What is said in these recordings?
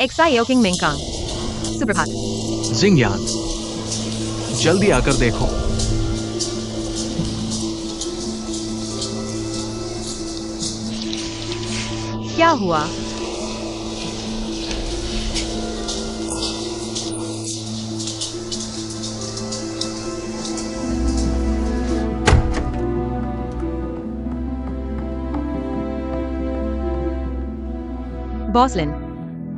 एक्साइओ king मिंकांग, सुप्रभात। जिंगयान, जल्दी आकर देखो। क्या हुआ? बॉसलिन,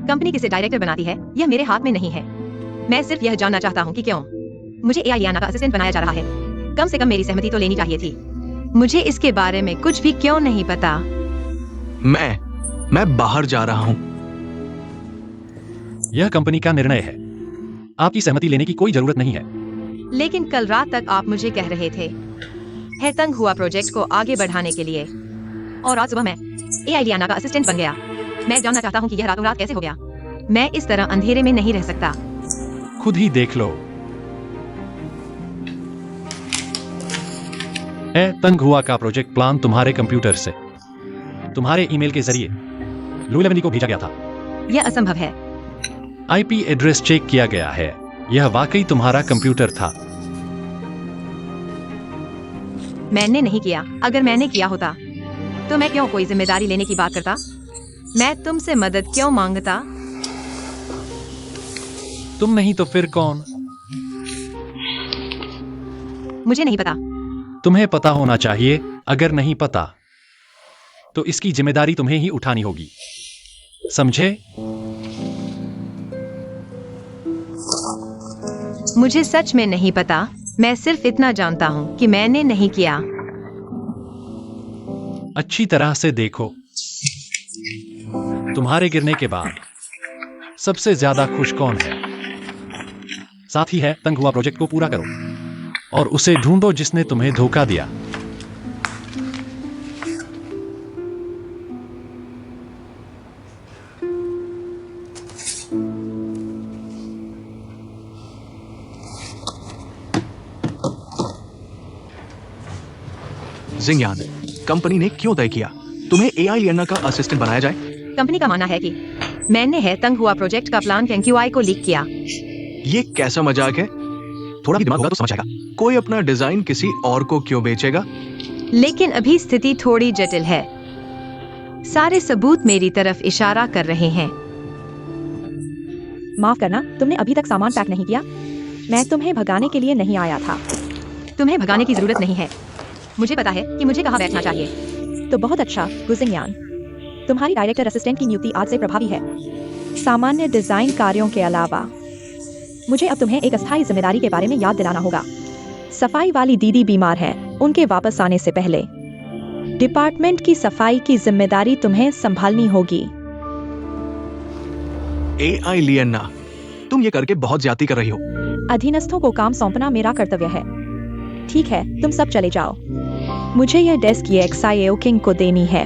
कंपनी किसे डायरेक्टर बनाती है यह मेरे हाथ में नहीं है। मैं सिर्फ यह जानना चाहता हूँ कि क्यों मुझे एआई लियाना का असिस्टेंट बनाया जा रहा है। कम से कम मेरी सहमति तो लेनी चाहिए थी। मुझे इसके बारे में कुछ भी क्यों नहीं पता। मैं बाहर जा रहा हूँ। यह कंपनी का निर्णय है, आपकी सहमति लेने की कोई जरूरत नहीं है। लेकिन कल रात तक आप मुझे कह रहे थे है तंग हुआ प्रोजेक्ट को आगे बढ़ाने के लिए, और आज सुबह मैं एआई लियाना का असिस्टेंट बन गया। मैं जानना चाहता हूँ कि यह रातों रात कैसे हो गया। मैं इस तरह अंधेरे में नहीं रह सकता। खुद ही देख लो। तंग हुआ का प्रोजेक्ट प्लान तुम्हारे कंप्यूटर से तुम्हारे ईमेल के जरिए लुई लेवनी को भेजा गया था। यह असंभव है। आईपी एड्रेस चेक किया गया है, यह वाकई तुम्हारा कंप्यूटर था। मैंने नहीं किया। अगर मैंने किया होता तो मैं क्यों कोई जिम्मेदारी लेने की बात करता? मैं तुमसे मदद क्यों मांगता? तुम नहीं तो फिर कौन? मुझे नहीं पता। तुम्हें पता होना चाहिए। अगर नहीं पता तो इसकी जिम्मेदारी तुम्हें ही उठानी होगी, समझे? मुझे सच में नहीं पता। मैं सिर्फ इतना जानता हूँ कि मैंने नहीं किया। अच्छी तरह से देखो। तुम्हारे गिरने के बाद सबसे ज्यादा खुश कौन है? साथ ही है तंग हुआ प्रोजेक्ट को पूरा करो और उसे ढूंढो जिसने तुम्हें धोखा दिया। जिंगयान, कंपनी ने क्यों तय किया तुम्हें एआई लियाना का असिस्टेंट बनाया जाए? कंपनी का मानना है कि मैंने है तंग हुआ प्रोजेक्ट का प्लान केंक्यूआई को लीक किया। ये कैसा मजाक है? थोड़ा भी दिमाग होगा तो समझ आएगा। कोई अपना डिजाइन किसी और को क्यों बेचेगा? लेकिन अभी स्थिति थोड़ी जटिल है। सारे सबूत मेरी तरफ इशारा कर रहे हैं। माफ करना, तुमने अभी तक सामान पैक नहीं किया। मैं तुम्हें भगाने के लिए नहीं आया था। तुम्हें भगाने की जरूरत नहीं है। मुझे पता है कि मुझे कहाँ बैठना चाहिए। तो बहुत अच्छा, गुजिंगयान। तुम्हारी डायरेक्टर असिस्टेंट की नियुक्ति आज से प्रभावी है। सामान्य डिजाइन कार्यों के अलावा मुझे अब तुम्हें एक अस्थायी जिम्मेदारी के बारे में याद दिलाना होगा। सफाई वाली दीदी बीमार हैं। उनके वापस आने से पहले डिपार्टमेंट की सफाई की जिम्मेदारी तुम्हें संभालनी होगी। एआई लियाना, तुम ये करके बहुत ज्यादती कर रही हो। अधीनस्थों को काम सौंपना मेरा कर्तव्य है। ठीक है, तुम सब चले जाओ। मुझे यह डेस्क ये एक्साइओ किंग को देनी है।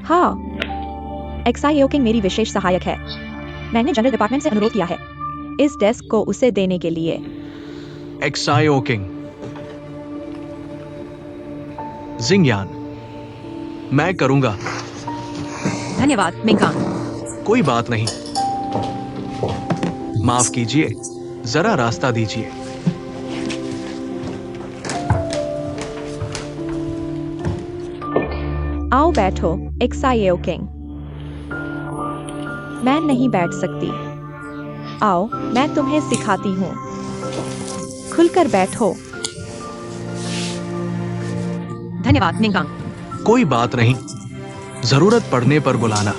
हाँ, एक्साइओ किंग मेरी विशेष सहायक है। मैंने जनरल डिपार्टमेंट से अनुरोध किया है इस डेस्क को उसे देने के लिए। एक्साइओ किंग, जिंगयान, मैं करूंगा। धन्यवाद मिंकांग। कोई बात नहीं। माफ कीजिए, जरा रास्ता दीजिए। आओ बैठो, एक्साइओ किंग। मैं नहीं बैठ सकती। आओ, मैं तुम्हें सिखाती हूँ। खुलकर बैठो। धन्यवाद मिंकांग। कोई बात नहीं, जरूरत पड़ने पर बुलाना।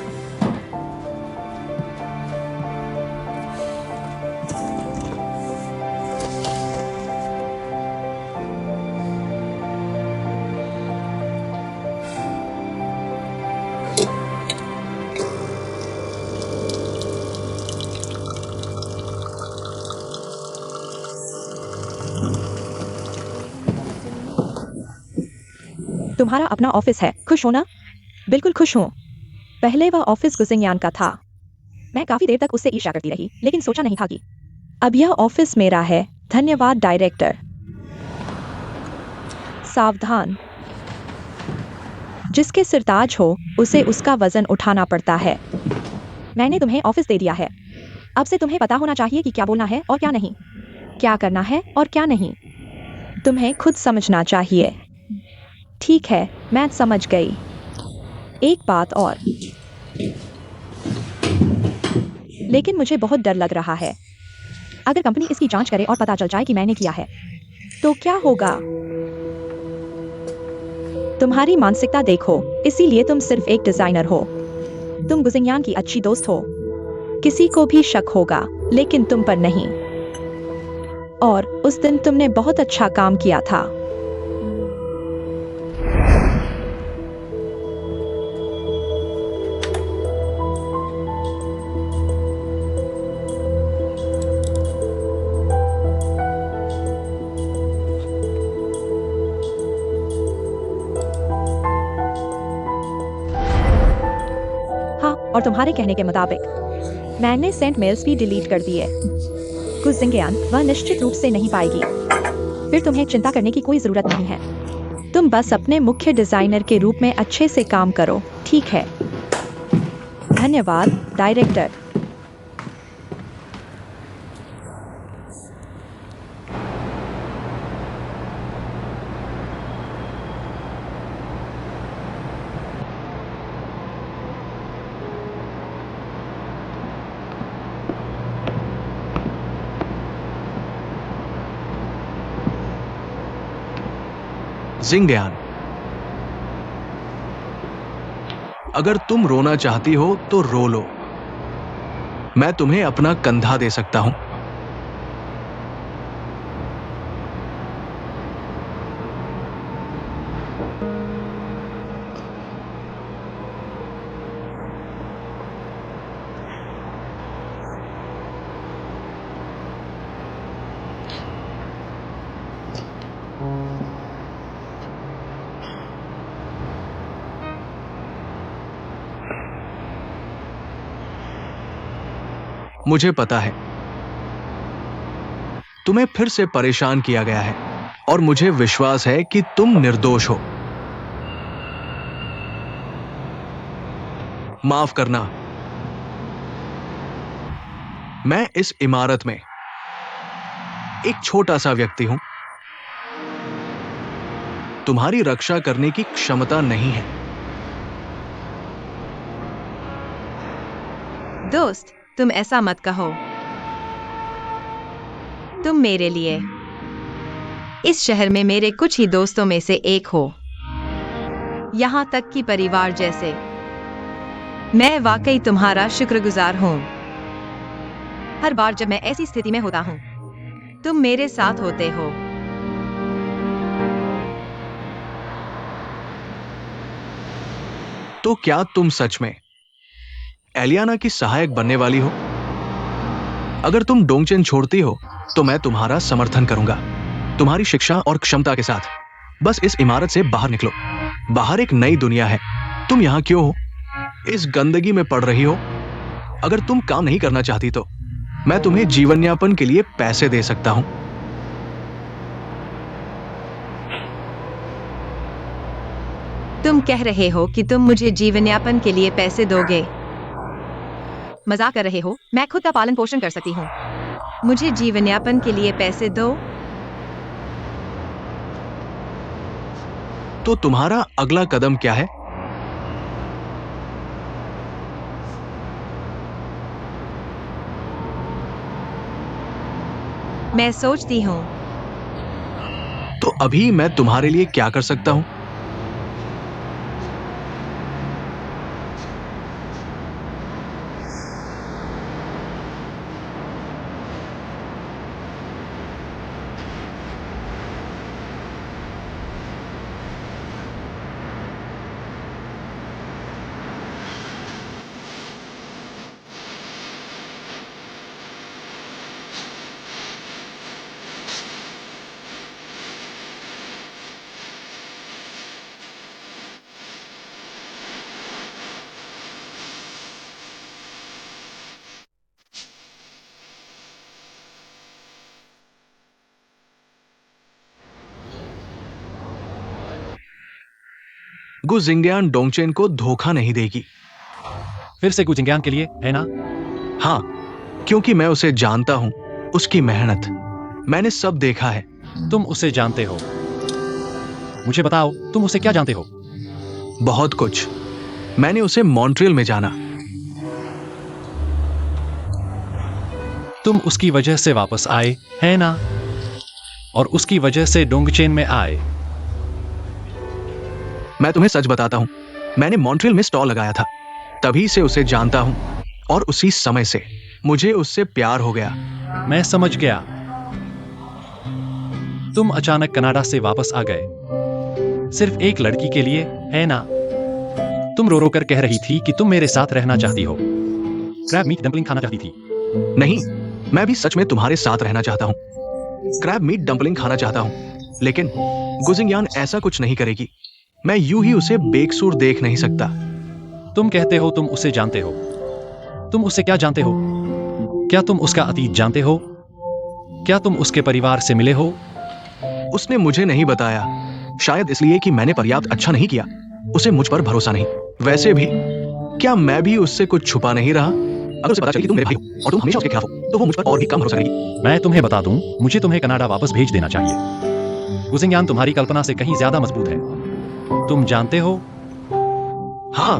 तुम्हारा अपना ऑफिस है, खुश हो ना? बिल्कुल खुश हूँ। पहले वह ऑफिस गुजिंगयान का था। मैं काफी देर तक उससे ईर्ष्या करती रही, लेकिन सोचा नहीं था कि अब यह ऑफिस मेरा है। धन्यवाद डायरेक्टर। सावधान, जिसके सिरताज हो उसे उसका वजन उठाना पड़ता है। मैंने तुम्हें ऑफिस दे दिया है। अब से तुम्हें पता होना चाहिए कि क्या बोलना है और क्या नहीं, क्या करना है और क्या नहीं। तुम्हें खुद समझना चाहिए। ठीक है, मैं समझ गई। एक बात और, लेकिन मुझे बहुत डर लग रहा है। अगर कंपनी इसकी जांच करे और पता चल जाए कि मैंने किया है, तो क्या होगा? तुम्हारी मानसिकता देखो, इसीलिए तुम सिर्फ एक डिजाइनर हो। तुम गुजिंगयान की अच्छी दोस्त हो। किसी को भी शक होगा, लेकिन तुम पर नहीं। और उस दिन तुमने बहुत अच्छा काम किया था। हाँ, और तुम्हारे कहने के मुताबिक मैंने सेंट मेल्स भी डिलीट कर दिए। गुजिंगयान वह निश्चित रूप से नहीं पाएगी। फिर तुम्हें चिंता करने की कोई जरूरत नहीं है। तुम बस अपने मुख्य डिजाइनर के रूप में अच्छे से काम करो, ठीक है? धन्यवाद, डायरेक्टर। जिंगयान, अगर तुम रोना चाहती हो तो रो लो। मैं तुम्हें अपना कंधा दे सकता हूं। मुझे पता है तुम्हें फिर से परेशान किया गया है, और मुझे विश्वास है कि तुम निर्दोष हो। माफ करना, मैं इस इमारत में एक छोटा सा व्यक्ति हूं। तुम्हारी रक्षा करने की क्षमता नहीं है। दोस्त, तुम ऐसा मत कहो। तुम मेरे लिए इस शहर में मेरे कुछ ही दोस्तों में से एक हो, यहां तक कि परिवार जैसे। मैं वाकई तुम्हारा शुक्रगुजार हूं। हर बार जब मैं ऐसी स्थिति में होता हूं, तुम मेरे साथ होते हो। तो क्या तुम सच में एलियाना की सहायक बनने वाली हो? अगर तुम डोंगचेन छोड़ती हो तो मैं तुम्हारा समर्थन करूंगा, तुम्हारी शिक्षा और क्षमता के साथ। बस इस इमारत से बाहर निकलो। बाहर एक नई दुनिया है। तुम यहां क्यों हो? इस गंदगी में पड़ रही हो। अगर तुम काम नहीं करना चाहती तो मैं तुम्हें जीवन यापन के लिए पैसे दे सकता हूं। तुम कह रहे हो कि तुम मुझे जीवन यापन के लिए पैसे दोगे? मजाक कर रहे हो? मैं खुद का पालन पोषण कर सकती हूँ। मुझे जीवन यापन के लिए पैसे दो। तो तुम्हारा अगला कदम क्या है? मैं सोचती हूँ। तो अभी मैं तुम्हारे लिए क्या कर सकता हूं? गु जिंगयान डोंगचेन को धोखा नहीं देगी। फिर से गुजिंग्यान के लिए, है ना? हाँ, क्योंकि मैं उसे जानता हूं, उसकी मेहनत मैंने सब देखा है। तुम उसे जानते हो। मुझे बताओ, तुम उसे क्या जानते हो? बहुत कुछ। मैंने उसे मॉन्ट्रियल में जाना। तुम उसकी वजह से वापस आए, है ना? और उसकी वजह से डोंगचेन में आए। मैं तुम्हें सच बताता हूं, मैंने मॉन्ट्रियल में स्टॉल लगाया था। तभी से उसे जानता हूं और उसी समय से मुझे उससे प्यार हो गया। मैं समझ गया। तुम अचानक कनाडा से वापस आ गए सिर्फ एक लड़की के लिए, है ना? तुम रो रो कर कह रही थी कि तुम मेरे साथ रहना चाहती हो, क्रैब मीट डम्पलिंग खाना चाहती थी। नहीं, मैं भी सच में तुम्हारे साथ रहना चाहता हूं, क्रैब मीट डम्पलिंग खाना चाहता हूं, लेकिन गुजिंग्यान ऐसा कुछ नहीं करेगी। मैं यूं ही उसे बेकसूर देख नहीं सकता। तुम कहते हो तुम उसे जानते हो। तुम उसे क्या जानते हो? क्या तुम उसका अतीत जानते हो? क्या तुम उसके परिवार से मिले हो? उसने मुझे नहीं बताया, शायद इसलिए कि मैंने पर्याप्त अच्छा नहीं किया। उसे मुझ पर भरोसा नहीं। वैसे भी क्या मैं भी उससे कुछ छुपा नहीं रहा? अगर उसे पता चले कि तुम मेरे भाई हो और तुम हमेशा उसके खिलाफ हो, तो वो मुझ पर और भी कम भरोसा करेगी। मैं तुम्हें बता दूं, मुझे तुम्हें कनाडा वापस भेज देना चाहिए। गुजिंग्यान तुम्हारी कल्पना से कहीं ज्यादा मजबूत है। तुम जानते हो? हाँ,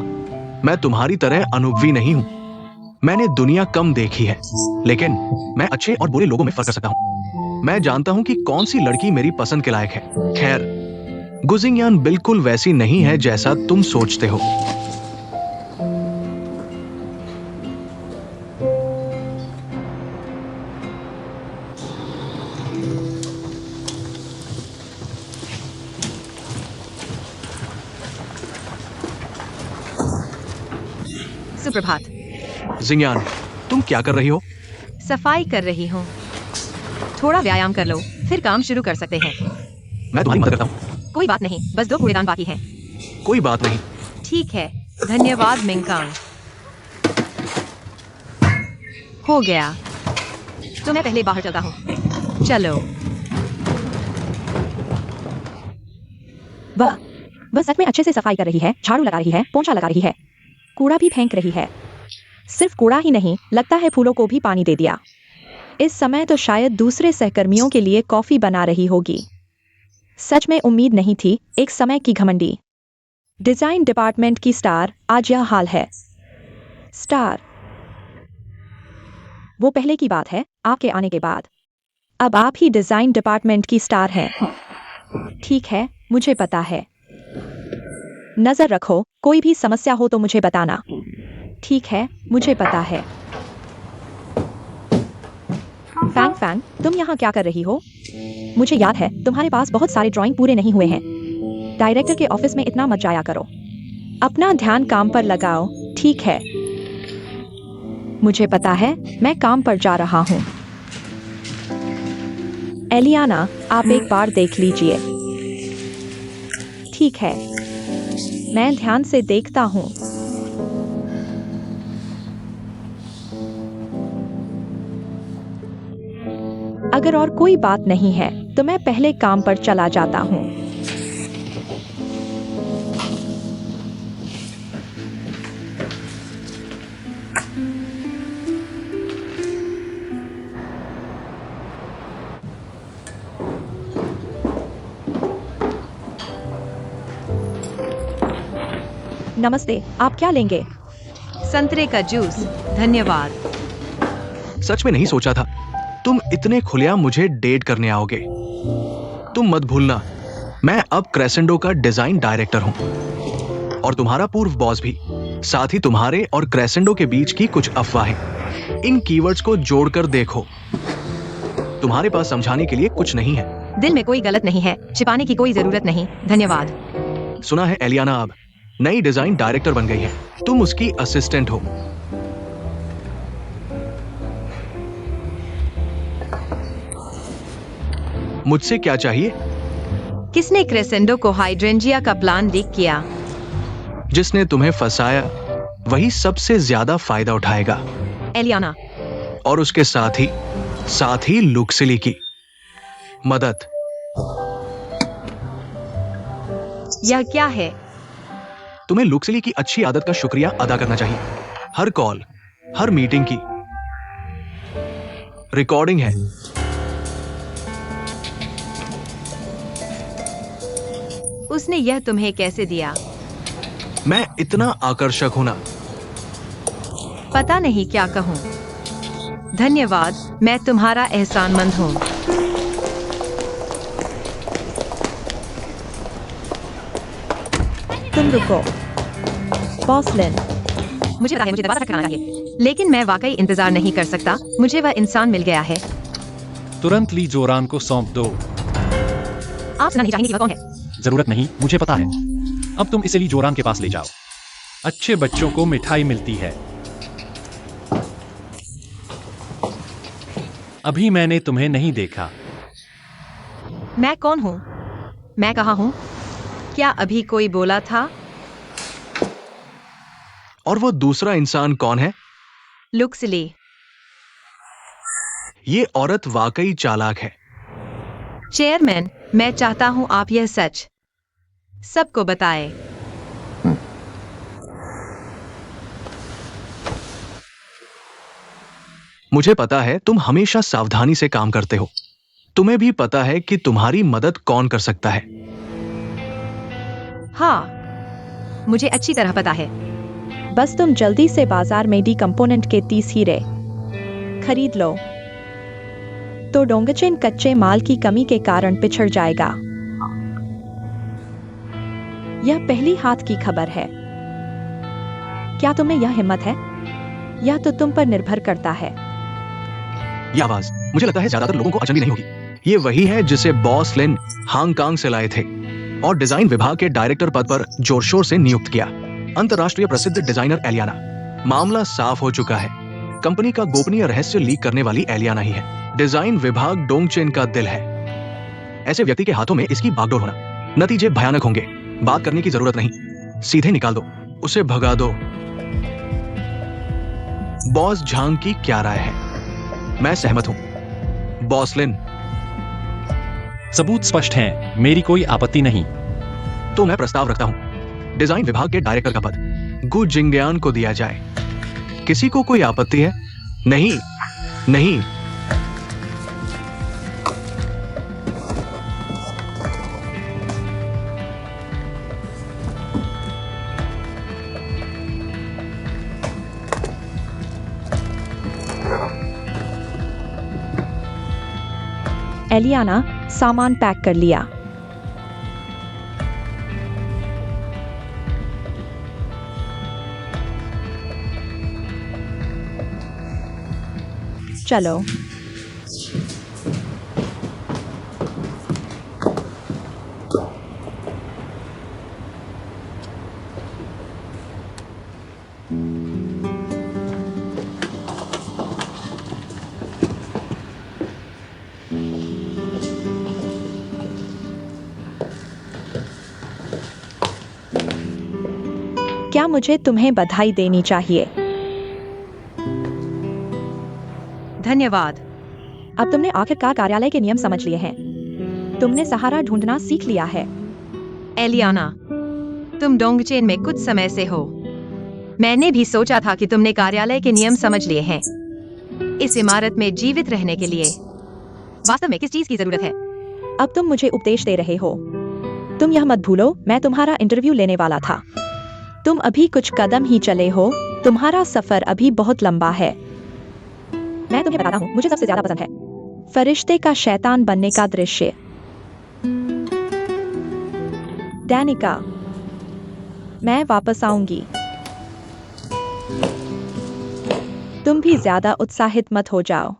मैं तुम्हारी तरह अनुभवी नहीं हूं। मैंने दुनिया कम देखी है, लेकिन मैं अच्छे और बुरे लोगों में फर्क कर सकता हूं। मैं जानता हूं कि कौन सी लड़की मेरी पसंद के लायक है। खैर, गुजिंग्यान बिल्कुल वैसी नहीं है जैसा तुम सोचते हो। सुप्रभात। जिंग्यान, तुम क्या कर रही हो? सफाई कर रही हूँ। थोड़ा व्यायाम कर लो, फिर काम शुरू कर सकते हैं। मैं तुम्हारी मदद करता हूं। कोई बात नहीं, बस 2 कूड़ेदान बाकी हैं। कोई बात नहीं। ठीक है, धन्यवाद मिंकांग। हो गया, तो मैं पहले बाहर चलता हूँ। चलो। वह सच में अच्छे से सफाई कर रही है, झाड़ू लगा रही है, पोंछा लगा रही है, कूड़ा भी फेंक रही है। सिर्फ कूड़ा ही नहीं, लगता है फूलों को भी पानी दे दिया। इस समय तो शायद दूसरे सहकर्मियों के लिए कॉफी बना रही होगी। सच में उम्मीद नहीं थी, एक समय की घमंडी डिजाइन डिपार्टमेंट की स्टार, आज यह हाल है। स्टार, वो पहले की बात है, आपके आने के बाद। अब आप ही डिजाइन डिपार्टमेंट की स्टार हैं। ठीक है, मुझे पता है। नजर रखो, कोई भी समस्या हो तो मुझे बताना। ठीक है, मुझे पता है। फैंग फैंग, तुम यहाँ क्या कर रही हो? मुझे याद है, तुम्हारे पास बहुत सारे ड्राइंग पूरे नहीं हुए हैं। डायरेक्टर के ऑफिस में इतना मत जाया करो। अपना ध्यान काम पर लगाओ, ठीक है? मुझे पता है, मैं काम पर जा रहा हूँ। एलियाना, आप एक बार देख लीजिए। ठीक है, मैं ध्यान से देखता हूँ। अगर और कोई बात नहीं है, तो मैं पहले काम पर चला जाता हूँ। नमस्ते, आप क्या लेंगे? संतरे का जूस, धन्यवाद। सच में नहीं सोचा था तुम इतने खुलेआम मुझे डेट करने आओगे। तुम मत भूलना, मैं अब क्रेसेंडो का डिजाइन डायरेक्टर हूं और तुम्हारा पूर्व बॉस भी। साथ ही तुम्हारे और क्रेसेंडो के बीच की कुछ अफवाहें। इन कीवर्ड्स को जोड़कर देखो। तुम्हारे पास समझाने के लिए कुछ नहीं है। दिल में कोई गलत नहीं है, छिपाने की कोई जरूरत नहीं, धन्यवाद। सुना है एलियाना अब नई डिजाइन डायरेक्टर बन गई है। तुम उसकी असिस्टेंट हो। मुझसे क्या चाहिए? किसने क्रेसेंडो को हाइड्रेंजिया का प्लान लीक किया? जिसने तुम्हें फंसाया वही सबसे ज्यादा फायदा उठाएगा। एलियाना। और उसके साथ ही लुक्सिली की मदद। यह क्या है? तुम्हें लुक्सिली की अच्छी आदत का शुक्रिया अदा करना चाहिए। हर कॉल, हर मीटिंग की रिकॉर्डिंग है। उसने यह तुम्हें कैसे दिया? मैं इतना आकर्षक हूं ना। पता नहीं क्या कहूँ। धन्यवाद, मैं तुम्हारा एहसानमंद हूँ। तुम रुको। बॉस लिन, मुझे पता है मुझे दरवाजा खटखटाना चाहिए, लेकिन मैं वाकई इंतजार नहीं कर सकता। मुझे वह इंसान मिल गया है। तुरंत ली जोरान को सौंप दो। आप सुनना नहीं चाहेंगे कि वह कौन है? जरूरत नहीं, मुझे पता है। अब तुम इसे ली जोरान के पास ले जाओ। अच्छे बच्चों को मिठाई मिलती है। अभी मैंने तुम्हें नहीं देखा। मैं कौन हूँ? मैं कहाँ हूँ? क्या अभी कोई बोला था? और वो दूसरा इंसान कौन है? लुक्सली। ये औरत वाकई चालाक है। चेयरमैन, मैं चाहता हूँ आप यह सच सबको बताएं। मुझे पता है तुम हमेशा सावधानी से काम करते हो। तुम्हें भी पता है कि तुम्हारी मदद कौन कर सकता है। हाँ, मुझे अच्छी तरह पता है। बस तुम जल्दी से बाजार में डी कंपोनेंट के 30 हीरे खरीद लो, तो डोंगचेन कच्चे माल की कमी के कारण पिछड़ जाएगा। यह पहली हाथ की खबर है। क्या तुम्हें यह हिम्मत है? यह तो तुम पर निर्भर करता है। ये आवाज मुझे लगता है ज्यादातर लोगों को अचंभी नहीं होगी। ये वही है जिसे बॉस लिन हांगकांग से लाए थे और डिजाइन विभाग के डायरेक्टर पद पर जोर शोर से नियुक्त किया। अंतरराष्ट्रीय प्रसिद्ध डिजाइनर एलियाना। मामला साफ हो चुका है। कंपनी का गोपनीय रहस्य लीक करने वाली एलियाना ही है। डिजाइन विभाग डोंगचेन का दिल है। ऐसे व्यक्ति के हाथों में इसकी बागडोर होना, नतीजे भयानक होंगे। बात करने की जरूरत नहीं, सीधे निकाल दो, उसे भगा दो। बॉस झांग की क्या राय है? मैं सहमत हूं। बॉस लिन, सबूत स्पष्ट हैं, मेरी कोई आपत्ति नहीं। तो मैं प्रस्ताव रखता हूं, डिजाइन विभाग के डायरेक्टर का पद गु जिंगयान को दिया जाए। किसी को कोई आपत्ति है? नहीं, नहीं। एलियाना, सामान पैक कर लिया। चलो। क्या मुझे तुम्हें बधाई देनी चाहिए? धन्यवाद। अब तुमने आखिरकार कार्यालय के नियम समझ लिए हैं। तुमने सहारा ढूंढना सीख लिया है। एलियाना, तुम डोंगचेन में कुछ समय से हो। मैंने भी सोचा था कि तुमने कार्यालय के नियम समझ लिए हैं। इस इमारत में जीवित रहने के लिए वास्तव में किस चीज की जरूरत है? अब तुम मुझे उपदेश दे रहे हो। तुम यह मत भूलो, मैं तुम्हारा इंटरव्यू लेने वाला था। तुम अभी कुछ कदम ही चले हो। तुम्हारा सफर अभी बहुत लंबा है। मैं तुम्हें बताता हूँ, मुझे सबसे ज्यादा पसंद है फरिश्ते का शैतान बनने का दृश्य। डैनिका, मैं वापस आऊंगी। तुम भी ज्यादा उत्साहित मत हो जाओ।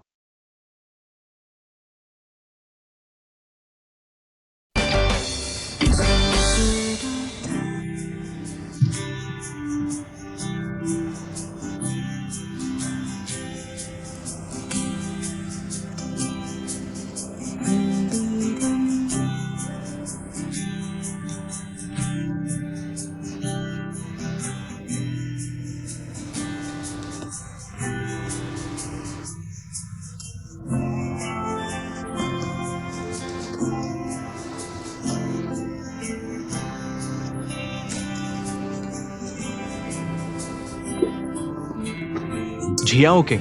झियाओ के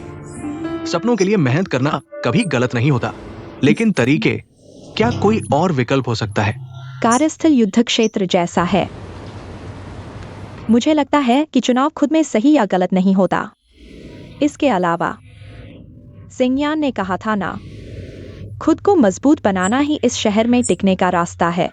सपनों के लिए मेहनत करना कभी गलत नहीं होता, लेकिन तरीके, क्या कोई और विकल्प हो सकता है? कार्यस्थल युद्ध क्षेत्र जैसा है। मुझे लगता है कि चुनाव खुद में सही या गलत नहीं होता। इसके अलावा सिंगयान ने कहा था ना, खुद को मजबूत बनाना ही इस शहर में टिकने का रास्ता है।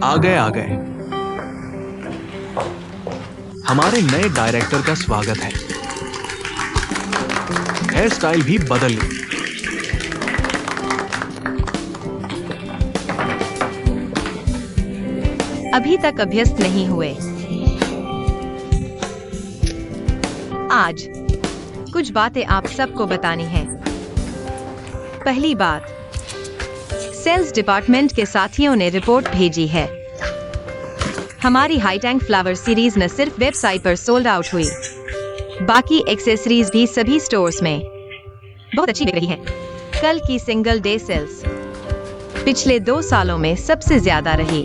आ गए। हमारे नए डायरेक्टर का स्वागत है। हेयर स्टाइल भी बदल ली। अभी तक अभ्यस्त नहीं हुए। आज कुछ बातें आप सबको बतानी है। पहली बात, सेल्स डिपार्टमेंट के साथियों ने रिपोर्ट भेजी है। हमारी हाई टैंक फ्लावर सीरीज न सिर्फ वेबसाइट पर सोल्ड आउट हुई, बाकी एक्सेसरीज भी सभी स्टोर्स में बहुत अच्छी बिक रही है। कल की सिंगल डे सेल्स पिछले 2 सालों में सबसे ज्यादा रही।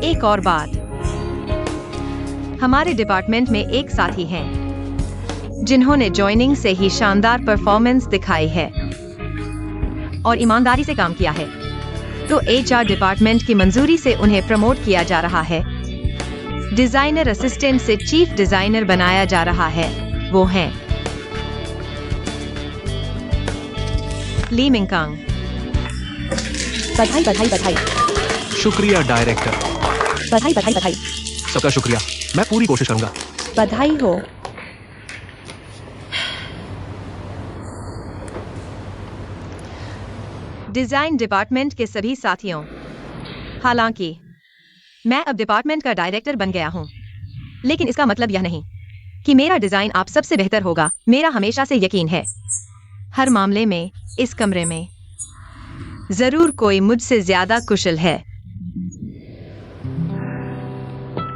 एक और बात, हमारे डिपार्टमेंट में एक साथी हैं जिन्होंने ज्वाइनिंग से ही शानदार परफॉर्मेंस दिखाई है और ईमानदारी से काम किया है, तो एचआर डिपार्टमेंट की मंजूरी से उन्हें प्रमोट किया जा रहा है। डिजाइनर असिस्टेंट से चीफ डिजाइनर बनाया जा रहा है। वो हैं ली मिंगकांग। बधाई बधाई बधाई शुक्रिया डायरेक्टर। बधाई बधाई बधाई सबका शुक्रिया, मैं पूरी कोशिश करूंगा। बधाई हो। डिजाइन डिपार्टमेंट के सभी साथियों, हालांकि मैं अब डिपार्टमेंट का डायरेक्टर बन गया हूं, लेकिन इसका मतलब यह नहीं कि मेरा डिजाइन आप सबसे बेहतर होगा। मेरा हमेशा से यकीन है, हर मामले में इस कमरे में जरूर कोई मुझसे ज्यादा कुशल है।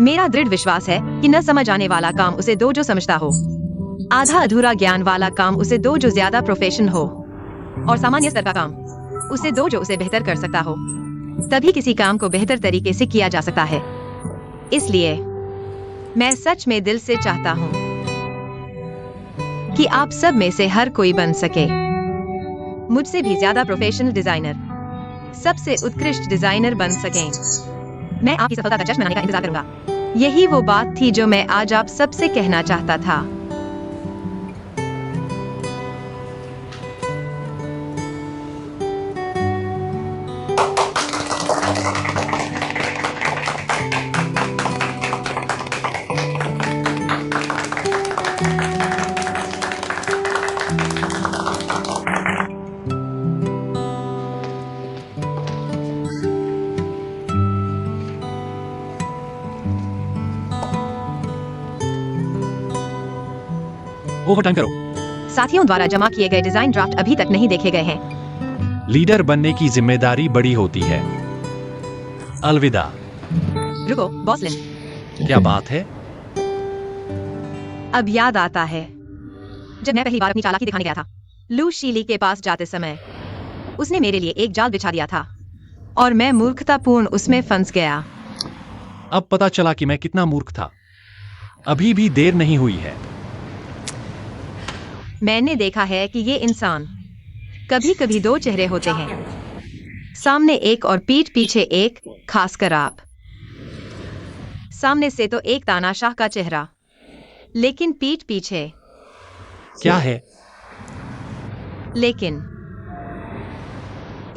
मेरा दृढ़ विश्वास है कि न समझ आने वाला काम उसे दो जो समझता हो, आधा अधूरा ज्ञान वाला काम उसे दो जो ज्यादा प्रोफेशन हो, और सामान्य स्तर का काम उसे दो जो उसे बेहतर कर सकता हो। तभी किसी काम को बेहतर तरीके से किया जा सकता है। इसलिए मैं सच में दिल से चाहता हूं कि आप सब में से हर कोई बन सके मुझसे भी ज्यादा प्रोफेशनल डिजाइनर, सबसे उत्कृष्ट डिजाइनर बन सकें। मैं आपकी सफलता का जश्न मनाने का इंतजार करूंगा। यही वो बात थी जो मैं आज आप सबसे कहना चाहता था। ओवरटाइम करो। साथियों द्वारा जमा किए गए डिजाइन ड्राफ्ट अभी तक नहीं देखे गए हैं। लीडर बनने की जिम्मेदारी बड़ी होती है। अलविदा। रुको बॉसलिन, क्या बात है? अब याद आता है जब मैं पहली बार अपनी चालाकी दिखाने गया था लू शीली के पास जाते समय। उसने मेरे लिए एक जाल बिछा दिया था और मैं मूर्खतापूर्ण उसमें फंस गया। अब पता चला कि मैं कितना मूर्ख था। अभी भी देर नहीं हुई है। मैंने देखा है कि ये इंसान कभी कभी दो चेहरे होते हैं, सामने एक और पीठ पीछे एक। खासकर आप सामने से तो एक तानाशाह का चेहरा, लेकिन पीठ पीछे क्या है? लेकिन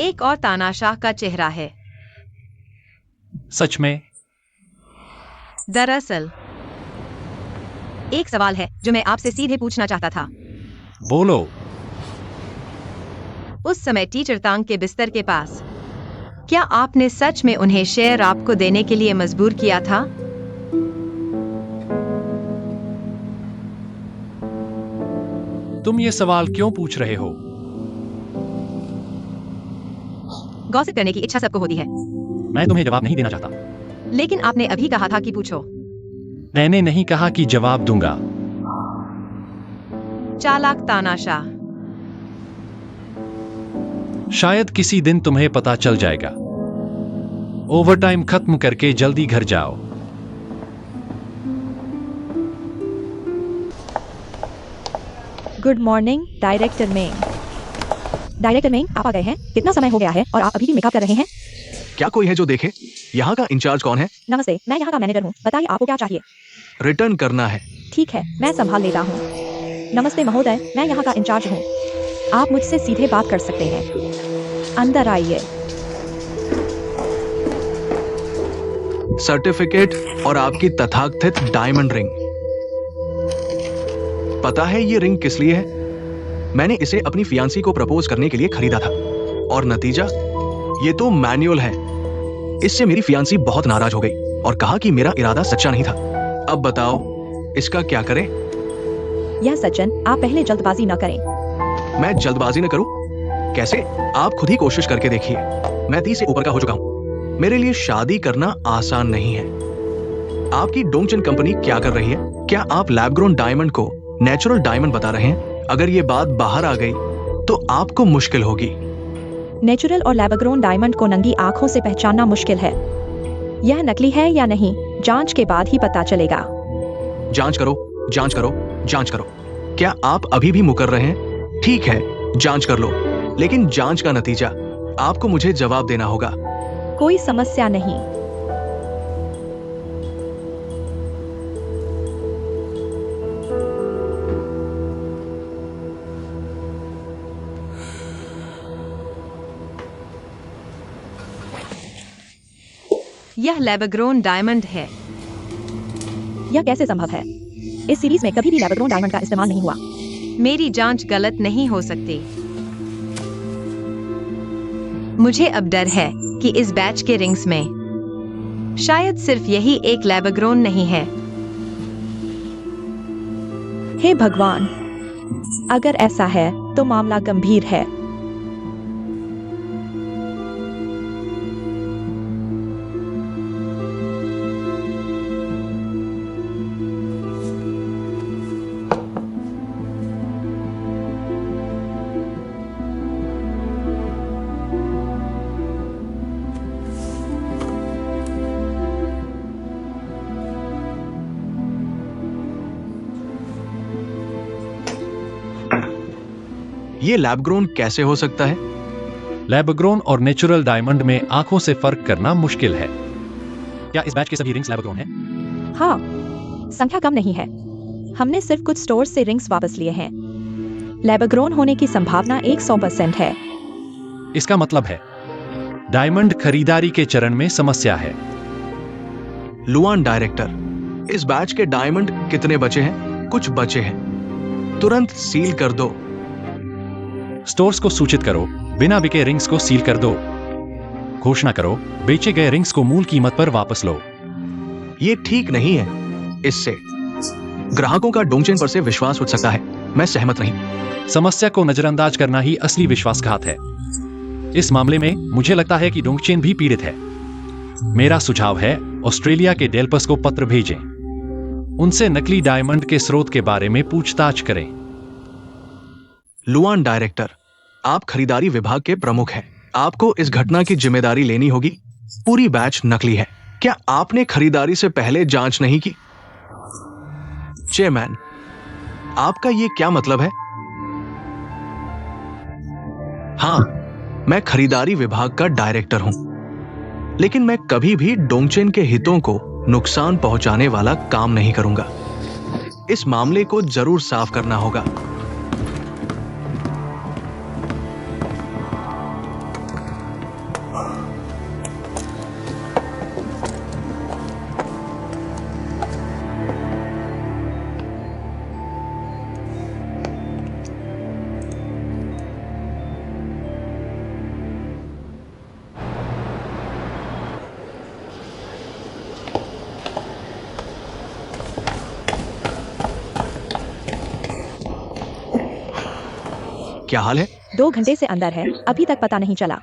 एक और तानाशाह का चेहरा है। सच में? दरअसल एक सवाल है जो मैं आपसे सीधे पूछना चाहता था। बोलो। उस समय टीचर तांग के बिस्तर के पास क्या आपने सच में उन्हें शेयर आपको देने के लिए मजबूर किया था? तुम ये सवाल क्यों पूछ रहे हो? गॉसिप करने की इच्छा सबको होती है, मैं तुम्हें जवाब नहीं देना चाहता। लेकिन आपने अभी कहा था कि पूछो। मैंने नहीं कहा कि जवाब दूंगा। चालाक तानाशाह। शायद किसी दिन तुम्हें पता चल जाएगा। ओवरटाइम खत्म करके जल्दी घर जाओ। Good morning director Meng. Director Meng, आप आ गए हैं। कितना समय हो गया है और आप अभी भी मेकअप कर रहे हैं? क्या कोई है जो देखे? यहाँ का इंचार्ज कौन है? नमस्ते, मैं यहाँ का मैनेजर हूँ। बताइए आपको क्या चाहिए? रिटर्न करना है। ठीक है, मैं संभाल लेता हूँ। नमस्ते महोदय, मैं यहाँ का इंचार्ज हूँ। आप मुझसे सीधे बात कर सकते हैं। अंदर आइए। सर्टिफिकेट और आपकी तथाकथित डायमंड रिंग। पता है ये रिंग किस लिए है? मैंने इसे अपनी फियांसी को प्रपोज करने के लिए खरीदा था, और नतीजा ये तो मैनुअल है। इससे मेरी फियांसी बहुत नाराज हो गई और कहा कि मेरा इरादा सच्चा नहीं था। अब बताओ इसका क्या करें? यह सज्जन, आप पहले जल्दबाजी न करें। मैं जल्दबाजी न करूं? कैसे? आप खुद ही कोशिश करके देखिए। मैं 30 से ऊपर का हो चुका हूं। मेरे लिए शादी करना आसान नहीं है। आपकी डोंगचन कंपनी क्या कर रही है? क्या आप लैब ग्रोन डायमंड को नेचुरल डायमंड बता रहे हैं? अगर ये बात बाहर आ गई तो आपको मुश्किल होगी। नेचुरल और लैब ग्रोन डायमंड को नंगी आंखों से पहचानना मुश्किल है। यह नकली है या नहीं, जांच के बाद ही पता चलेगा। जांच करो, जांच करो, जांच करो। क्या आप अभी भी मुकर रहे हैं? ठीक है, जांच कर लो, लेकिन जांच का नतीजा आपको मुझे जवाब देना होगा। कोई समस्या नहीं। यह लैबग्रोन डायमंड है। यह कैसे संभव है? इस सीरीज में कभी भी लैब ग्रोन डायमंड का इस्तेमाल नहीं हुआ। मेरी जांच गलत नहीं हो सकती। मुझे अब डर है कि इस बैच के रिंग्स में शायद सिर्फ यही एक लैबग्रोन नहीं है। हे भगवान, अगर ऐसा है तो मामला गंभीर है। ये लैब ग्रोन कैसे हो सकता है? लैबग्रोन और नेचुरल डायमंड में आंखों से फर्क करना मुश्किल है। क्या इस बैच के सभी रिंग्स लैबग्रोन हैं? हाँ, संख्या कम नहीं है। हमने सिर्फ कुछ स्टोर से रिंग्स वापस लिए हैं। लैबग्रोन होने की संभावना 100% है। इसका मतलब है डायमंड खरीदारी के चरण में समस्या है। लुआन डायरेक्टर, इस बैच के डायमंड कितने बचे हैं? कुछ बचे हैं। तुरंत सील कर दो। स्टोर्स को सूचित करो, बिना बिके रिंग्स को सील कर दो। घोषणा करो, बेचे गए रिंग्स को मूल कीमत पर वापस लो। ये ठीक नहीं है। इससे ग्राहकों का डोंगचेन पर से विश्वास उठ सकता है। मैं सहमत नहीं। समस्या को नजरअंदाज करना ही असली विश्वासघात है। इस मामले में मुझे लगता है कि डोंगचेन भी पीड़ित है। मेरा सुझाव है ऑस्ट्रेलिया के डेल्पस को पत्र भेजें। उनसे नकली डायमंड के स्रोत के बारे में पूछताछ करें। लुआन डायरेक्टर, आप खरीदारी विभाग के प्रमुख हैं। आपको इस घटना की जिम्मेदारी लेनी होगी। पूरी बैच नकली है। क्या आपने खरीदारी से पहले जांच नहीं की? चेयरमैन, आपका ये क्या मतलब है? हाँ, मैं खरीदारी विभाग का डायरेक्टर हूं, लेकिन मैं कभी भी डोंगचेन के हितों को नुकसान पहुंचाने वाला काम नहीं करूंगा। इस मामले को जरूर साफ करना होगा। क्या हाल है? 2 घंटे से अंदर है, अभी तक पता नहीं चला।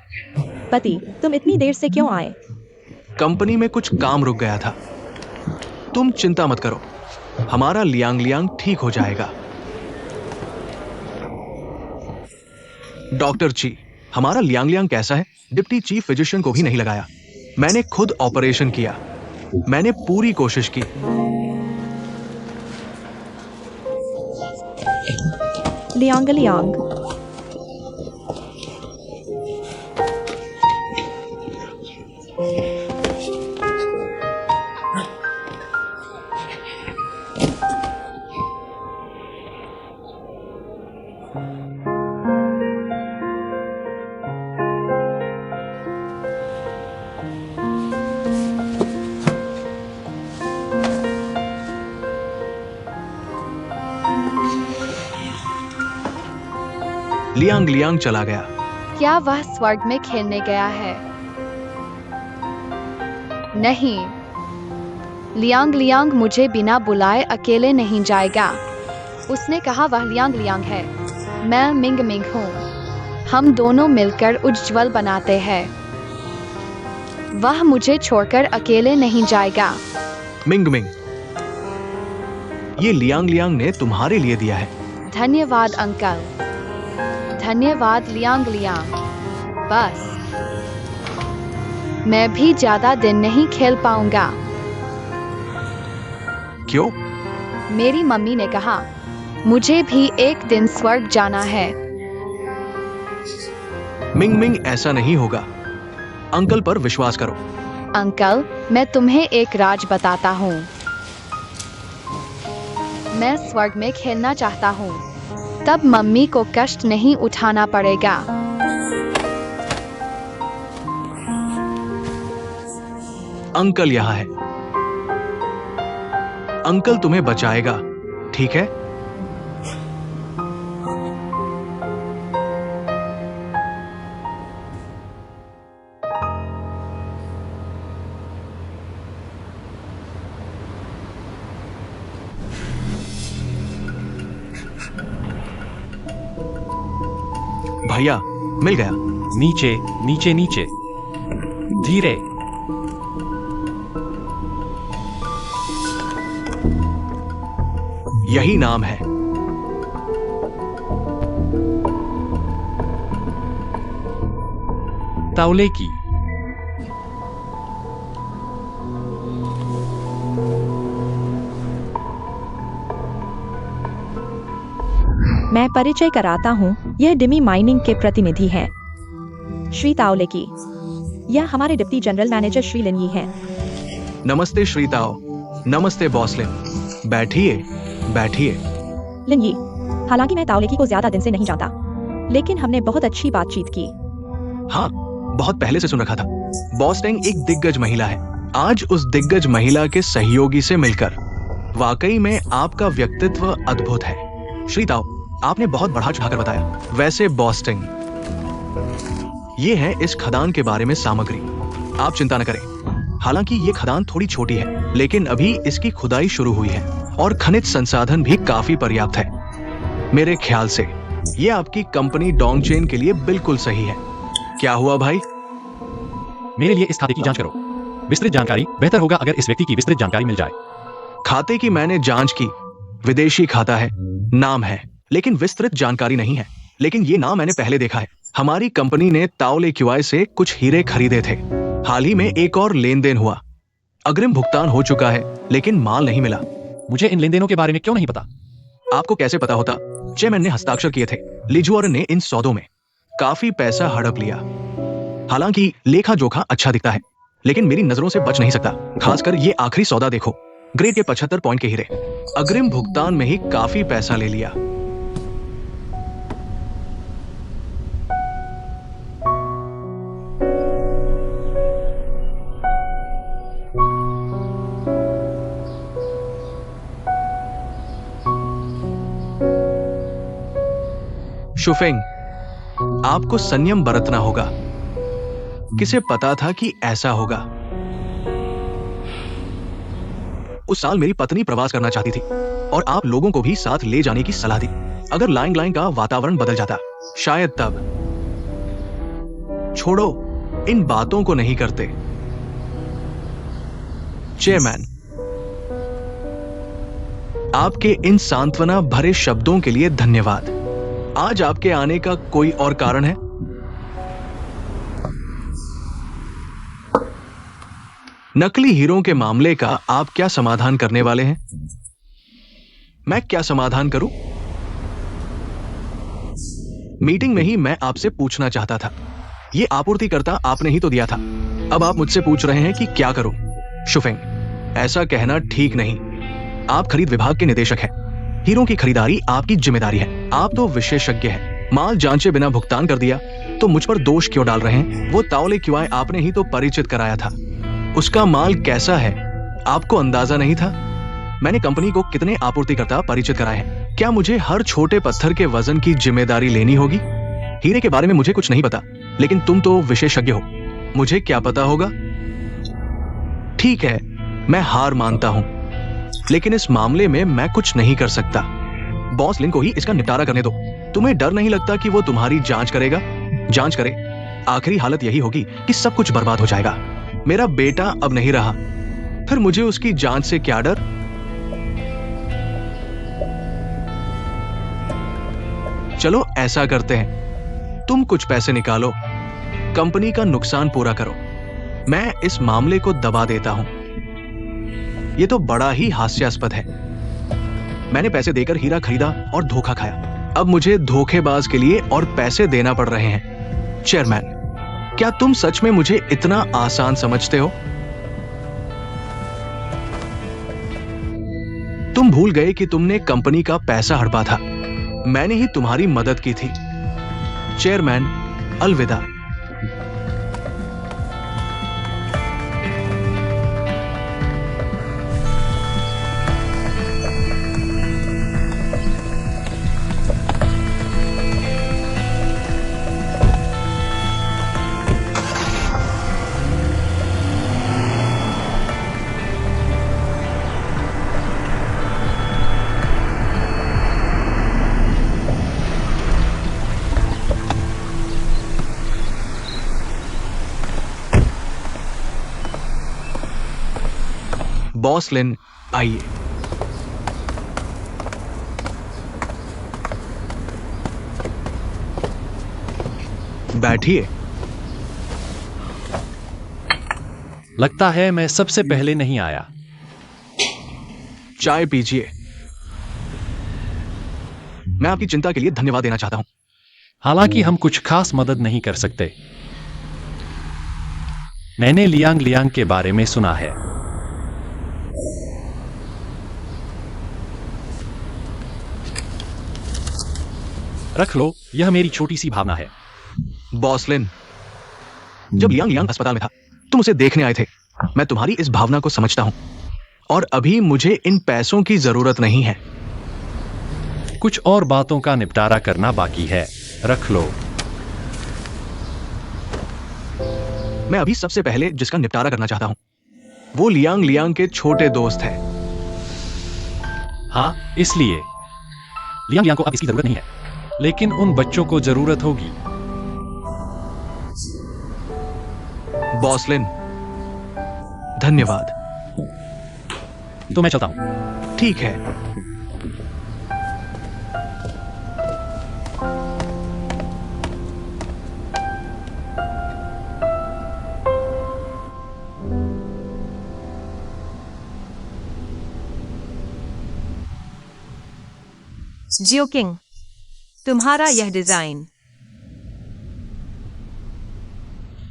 पति, तुम इतनी देर से क्यों आए? कंपनी में कुछ काम रुक गया था। तुम चिंता मत करो, हमारा लियांग लियांग ठीक हो जाएगा। डॉक्टर ची, हमारा लियांग लियांग कैसा है? डिप्टी चीफ फिजिशियन को भी नहीं लगाया। मैंने खुद ऑपरेशन किया। मैंने पूरी कोशिश की। लियांग लियांग, लियांग लियांग चला गया। क्या वह स्वर्ग में खेलने गया है? नहीं, लियांग लियांग मुझे बिना बुलाए अकेले नहीं जाएगा। उसने कहा वह लियांग लियांग है, मैं मिंग मिंग हूँ। हम दोनों मिलकर उज्ज्वल बनाते हैं। वह मुझे छोड़कर अकेले नहीं जाएगा। मिंग मिंग, ये लियांग लियांग ने तुम्हारे लिए दिया है। धन्यवाद अंकल। धन्यवाद लियांग लियांग। बस मैं भी ज्यादा दिन नहीं खेल पाऊंगा। क्यों? मेरी मम्मी ने कहा मुझे भी एक दिन स्वर्ग जाना है। मिंग मिंग, ऐसा नहीं होगा। अंकल पर विश्वास करो। अंकल, मैं तुम्हें एक राज बताता हूँ। मैं स्वर्ग में खेलना चाहता हूँ, तब मम्मी को कष्ट नहीं उठाना पड़ेगा। अंकल यहाँ है। अंकल तुम्हें बचाएगा, ठीक है? भैया, मिल गया। नीचे नीचे नीचे, धीरे। यही नाम है। तावले की। मैं परिचय कराता हूँ, यह डिमी माइनिंग के प्रतिनिधि हैं, श्री ताओले की। यह हमारे डिप्टी जनरल मैनेजर श्री लिन यी हैं। नमस्ते श्री ताओ। नमस्ते बॉस लिन। बैठिए बैठिए। लिन यी, हालांकि मैं ताओले की को ज्यादा दिन से नहीं जानता, लेकिन हमने बहुत अच्छी बातचीत की। हाँ, बहुत पहले से सुन रखा था। बॉस टेंग एक दिग्गज महिला है। आज उस दिग्गज महिला के सहयोगी से मिलकर वाकई में आपका व्यक्तित्व अद्भुत है। श्री ताओ, आपने बहुत बढ़ा चढ़ाकर बताया। वैसे बॉस टेंग, ये है इस खदान के बारे में सामग्री। आप चिंता न करें। हालांकि ये खदान थोड़ी छोटी है, लेकिन अभी इसकी खुदाई शुरू हुई है और खनिज संसाधन भी काफी पर्याप्त है। मेरे ख्याल से ये आपकी कंपनी डोंगचेन के लिए बिल्कुल सही है। क्या हुआ भाई? मेरे लिए इस खाते की जांच करो। विस्तृत जानकारी बेहतर होगा अगर इस व्यक्ति की विस्तृत जानकारी मिल जाए। खाते की मैंने जांच की। विदेशी खाता है, नाम है, लेकिन विस्तृत जानकारी नहीं है। लेकिन ये नाम मैंने पहले देखा है। हमारी कंपनी ने ताओले क्यूआई से कुछ हीरे खरीदे थे। हाल ही में एक और लेन देन हुआ। अग्रिम भुगतान हो चुका है, लेकिन माल नहीं मिला। मुझे इन लेन देनों के बारे में क्यों नहीं पता? आपको कैसे पता होता? चेयरमैन ने हस्ताक्षर किए थे। लिजुअर ने इन सौदों में काफी पैसा हड़प लिया। हालांकि लेखा जोखा अच्छा दिखता है, लेकिन मेरी नजरों से बच नहीं सकता। खासकर ये आखिरी सौदा देखो, ग्रेड के 75 पॉइंट के हीरे। अग्रिम भुगतान में ही काफी पैसा ले लिया। शुफेंग, आपको संयम बरतना होगा। किसे पता था कि ऐसा होगा? उस साल मेरी पत्नी प्रवास करना चाहती थी और आप लोगों को भी साथ ले जाने की सलाह दी। अगर लाइंग लाइंग का वातावरण बदल जाता शायद तब। छोड़ो, इन बातों को नहीं करते। चेयरमैन, आपके इन सांत्वना भरे शब्दों के लिए धन्यवाद। आज आपके आने का कोई और कारण है? नकली हीरों के मामले का आप क्या समाधान करने वाले हैं? मैं क्या समाधान करूं? मीटिंग में ही मैं आपसे पूछना चाहता था। ये आपूर्तिकर्ता आपने ही तो दिया था। अब आप मुझसे पूछ रहे हैं कि क्या करूं? शुफेंग, ऐसा कहना ठीक नहीं। आप खरीद विभाग के निदेशक हैं। हीरों की खरीदारी आपकी जिम्मेदारी है। आप तो विशेषज्ञ हैं। माल जांचे बिना भुगतान कर दिया तो मुझ पर दोष क्यों डाल रहे हैं? वो ताओले क्यूआई आपने ही तो परिचित कराया था। उसका माल कैसा है आपको अंदाजा नहीं था? मैंने कंपनी को कितने आपूर्तिकर्ता परिचित कराए हैं? क्या मुझे हर छोटे पत्थर के वजन की जिम्मेदारी लेनी होगी? हीरे के बारे में मुझे कुछ नहीं पता, लेकिन तुम तो विशेषज्ञ हो। मुझे क्या पता होगा? ठीक है, मैं हार मानता हूं, लेकिन इस मामले में मैं कुछ नहीं कर सकता। बॉस लिन को ही इसका निपटारा करने दो। तुम्हें डर नहीं लगता कि वो तुम्हारी जांच करेगा? जांच करे, आखिरी हालत यही होगी कि सब कुछ बर्बाद हो जाएगा। मेरा बेटा अब नहीं रहा, फिर मुझे उसकी जांच से क्या डर? चलो ऐसा करते हैं, तुम कुछ पैसे निकालो, कंपनी का नुकसान पूरा करो। मैं इस मामले को दबा देता हूं। यह तो बड़ा ही हास्यास्पद है। मैंने पैसे देकर हीरा खरीदा और धोखा खाया। अब मुझे धोखेबाज के लिए और पैसे देना पड़ रहे हैं। चेयरमैन, क्या तुम सच में मुझे इतना आसान समझते हो? तुम भूल गए कि तुमने कंपनी का पैसा हड़पा था। मैंने ही तुम्हारी मदद की थी। चेयरमैन, अलविदा। बॉस लिन, आइए। बैठिए। लगता है मैं सबसे पहले नहीं आया। चाय पीजिए। मैं आपकी चिंता के लिए धन्यवाद देना चाहता हूं। हालांकि हम कुछ खास मदद नहीं कर सकते। मैंने लियांग लियांग के बारे में सुना है। रख लो, यह मेरी छोटी सी भावना है। बॉस लिन, जब लियांग लियांग अस्पताल में था तुम उसे देखने आए थे। मैं तुम्हारी इस भावना को समझता हूं, और अभी मुझे इन पैसों की जरूरत नहीं है। कुछ और बातों का निपटारा करना बाकी है। रख लो। मैं अभी सबसे पहले जिसका निपटारा करना चाहता हूं वो लियांग लियांग के छोटे दोस्त हैं। हाँ, इसलिए लियांग लियांग को अब इसकी जरूरत नहीं है, लेकिन उन बच्चों को जरूरत होगी। बॉस लिन, धन्यवाद। तो मैं चलता हूं। ठीक है। जियो किंग, तुम्हारा यह डिजाइन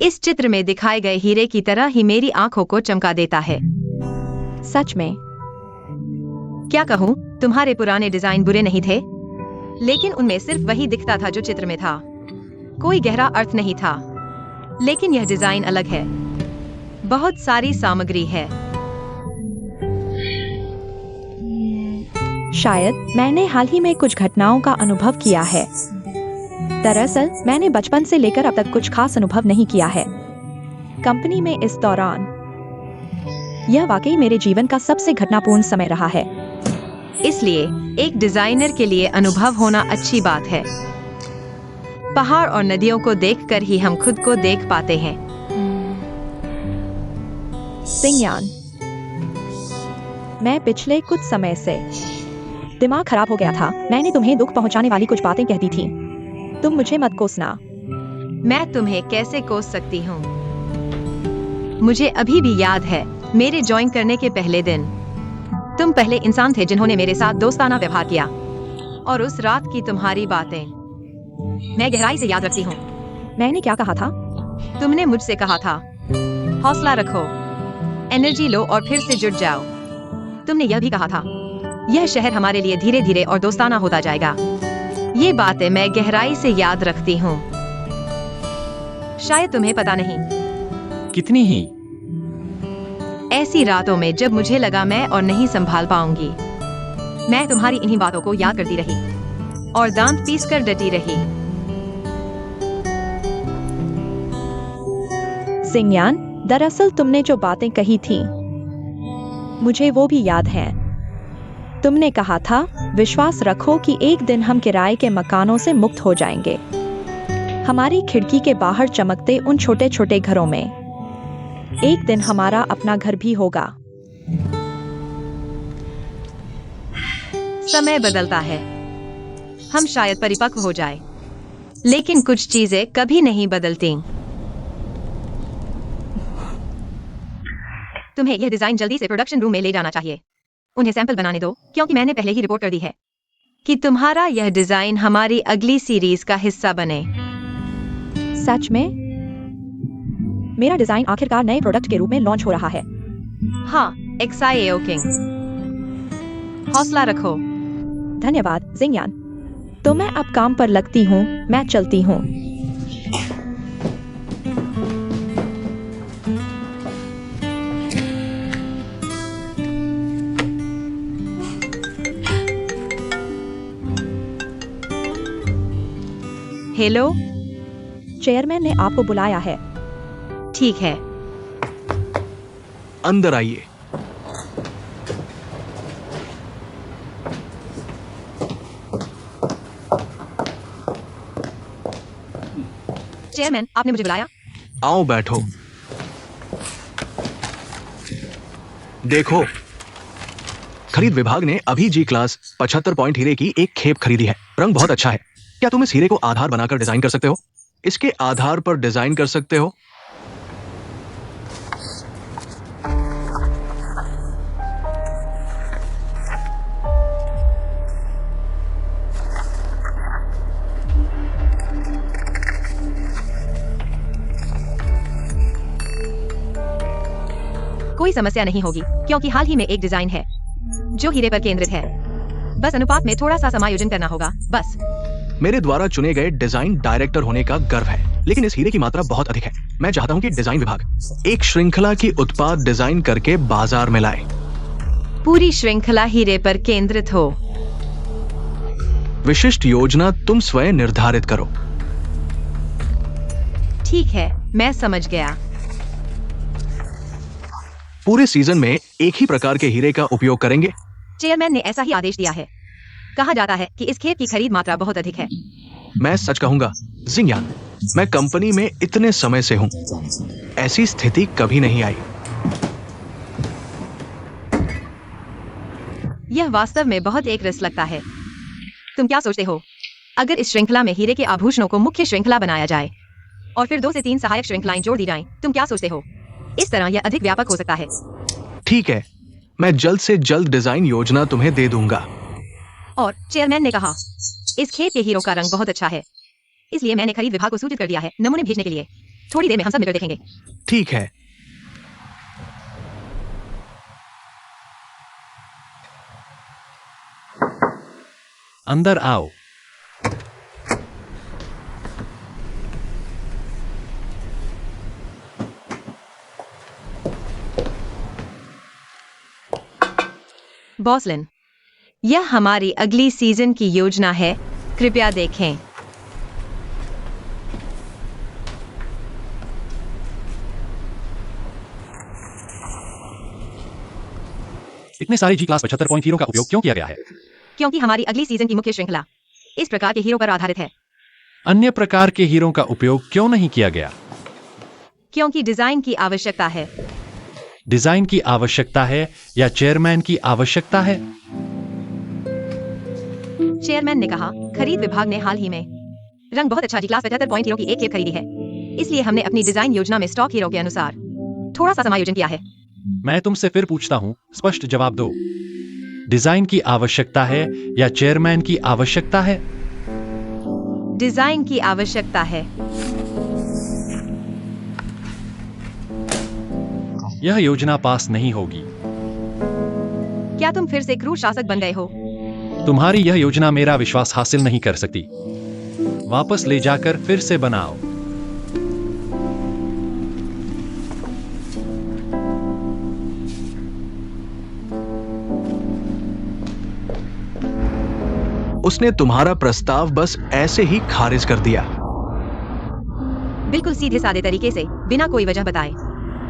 इस चित्र में दिखाए गए हीरे की तरह ही मेरी आंखों को चमका देता है। सच में? क्या कहूँ, तुम्हारे पुराने डिजाइन बुरे नहीं थे, लेकिन उनमें सिर्फ वही दिखता था जो चित्र में था। कोई गहरा अर्थ नहीं था। लेकिन यह डिजाइन अलग है। बहुत सारी सामग्री है। शायद मैंने हाल ही में कुछ घटनाओं का अनुभव किया है। दरअसल मैंने बचपन से लेकर अब तक कुछ खास अनुभव नहीं किया है। कंपनी में इस दौरान यह वाकई मेरे जीवन का सबसे घटनापूर्ण समय रहा है। इसलिए एक डिजाइनर के लिए अनुभव होना अच्छी बात है। पहाड़ और नदियों को देखकर ही हम खुद को देख पाते हैं। सिंगयान, मैं पिछले कुछ समय से दिमाग खराब हो गया था। मैंने तुम्हें दुख पहुंचाने वाली कुछ बातें कह दी थी। तुम मुझे मत कोसना। मैं तुम्हें कैसे कोस सकती हूँ? मुझे अभी भी याद है मेरे ज्वाइन करने के पहले दिन। तुम पहले इंसान थे जिन्होंने मेरे साथ दोस्ताना व्यवहार किया, और उस रात की तुम्हारी बातें मैं गहराई से याद रखती हूँ। मैंने क्या कहा था? तुमने मुझसे कहा था, हौसला रखो, एनर्जी लो और फिर से जुट जाओ। तुमने यह भी कहा था, यह शहर हमारे लिए धीरे धीरे और दोस्ताना होता जाएगा। ये बातें मैं गहराई से याद रखती हूँ। शायद तुम्हें पता नहीं, कितनी ही ऐसी रातों में जब मुझे लगा मैं और नहीं संभाल पाऊंगी, मैं तुम्हारी इन्हीं बातों को याद करती रही और दांत पीसकर डटी रही। सिंगयान, दरअसल तुमने जो बातें कही थी मुझे वो भी याद है। तुमने कहा था, विश्वास रखो कि एक दिन हम किराए के मकानों से मुक्त हो जाएंगे। हमारी खिड़की के बाहर चमकते उन छोटे छोटे घरों में एक दिन हमारा अपना घर भी होगा। समय बदलता है, हम शायद परिपक्व हो जाए, लेकिन कुछ चीजें कभी नहीं बदलती। तुम्हें यह डिजाइन जल्दी से प्रोडक्शन रूम में ले जाना चाहिए। उन्हें सैंपल बनाने दो, क्योंकि मैंने पहले ही रिपोर्ट कर दी है कि तुम्हारा यह डिजाइन हमारी अगली सीरीज का हिस्सा बने। सच में? मेरा डिजाइन आखिरकार नए प्रोडक्ट के रूप में लॉन्च हो रहा है। हाँ, XIAO किंग, हौसला रखो। धन्यवाद जिंगयान। तो मैं अब काम पर लगती हूँ। मैं चलती हूँ। हेलो, चेयरमैन ने आपको बुलाया है। ठीक है। अंदर आइए। चेयरमैन, आपने मुझे बुलाया? आओ बैठो। देखो, खरीद विभाग ने अभी जी क्लास 75 पॉइंट हीरे की एक खेप खरीदी है। रंग बहुत अच्छा है। क्या तुम इस हीरे को आधार बनाकर डिजाइन कर सकते हो? इसके आधार पर डिजाइन कर सकते हो? कोई समस्या नहीं होगी, क्योंकि हाल ही में एक डिजाइन है जो हीरे पर केंद्रित है। बस अनुपात में थोड़ा सा समायोजन करना होगा, बस। मेरे द्वारा चुने गए डिजाइन डायरेक्टर होने का गर्व है, लेकिन इस हीरे की मात्रा बहुत अधिक है। मैं चाहता हूं कि डिजाइन विभाग एक श्रृंखला की उत्पाद डिजाइन करके बाजार में लाए। पूरी श्रृंखला हीरे पर केंद्रित हो। विशिष्ट योजना तुम स्वयं निर्धारित करो। ठीक है, मैं समझ गया। पूरे सीजन में एक ही प्रकार के हीरे का उपयोग करेंगे। चेयरमैन ने ऐसा ही आदेश दिया है। कहा जाता है कि इस खेप की खरीद मात्रा बहुत अधिक है। मैं सच कहूंगा जिंगयान, मैं कंपनी में इतने समय से हूं, ऐसी स्थिति कभी नहीं आई। यह वास्तव में बहुत एक रस लगता है। तुम क्या सोचते हो, अगर इस श्रृंखला में हीरे के आभूषणों को मुख्य श्रृंखला बनाया जाए और फिर 2 से 3 सहायक श्रृंखलाएं जोड़ दी जाएं, तुम क्या सोचते हो? इस तरह यह अधिक व्यापक हो सकता है। ठीक है, मैं जल्द से जल्द डिजाइन योजना तुम्हें दे दूंगा। और चेयरमैन ने कहा, इस खेप के हीरो का रंग बहुत अच्छा है, इसलिए मैंने खरीद विभाग को सूचित कर दिया है नमूने भेजने के लिए। थोड़ी देर में हम सब मिलकर देखेंगे। ठीक है। अंदर आओ। बॉसलिन, यह हमारी अगली सीजन की योजना है, कृपया देखें। इतने सारे जी क्लास 75 पॉइंट हीरो का उपयोग क्यों किया गया है? क्योंकि हमारी अगली सीजन की मुख्य श्रृंखला इस प्रकार के हीरो पर आधारित है। अन्य प्रकार के हीरों का उपयोग क्यों नहीं किया गया? क्योंकि डिजाइन की आवश्यकता है। डिजाइन की आवश्यकता है या चेयरमैन की आवश्यकता है? चेयरमैन ने कहा, खरीद विभाग ने हाल ही में रंग बहुत अच्छा जी क्लास 75 पॉइंट हीरो की एक खेप खरीदी है, इसलिए हमने अपनी डिजाइन योजना में स्टॉक हीरो के अनुसार थोड़ा सा समायोजन किया है। मैं तुमसे फिर पूछता हूं, स्पष्ट जवाब दो। डिजाइन की आवश्यकता है या चेयरमैन की आवश्यकता है? डिजाइन की आवश्यकता है। यह योजना पास नहीं होगी। क्या तुम फिर से क्रूर शासक बन गए हो? तुम्हारी यह योजना मेरा विश्वास हासिल नहीं कर सकती। वापस ले जाकर फिर से बनाओ। उसने तुम्हारा प्रस्ताव बस ऐसे ही खारिज कर दिया। बिल्कुल सीधे सादे तरीके से, बिना कोई वजह बताए।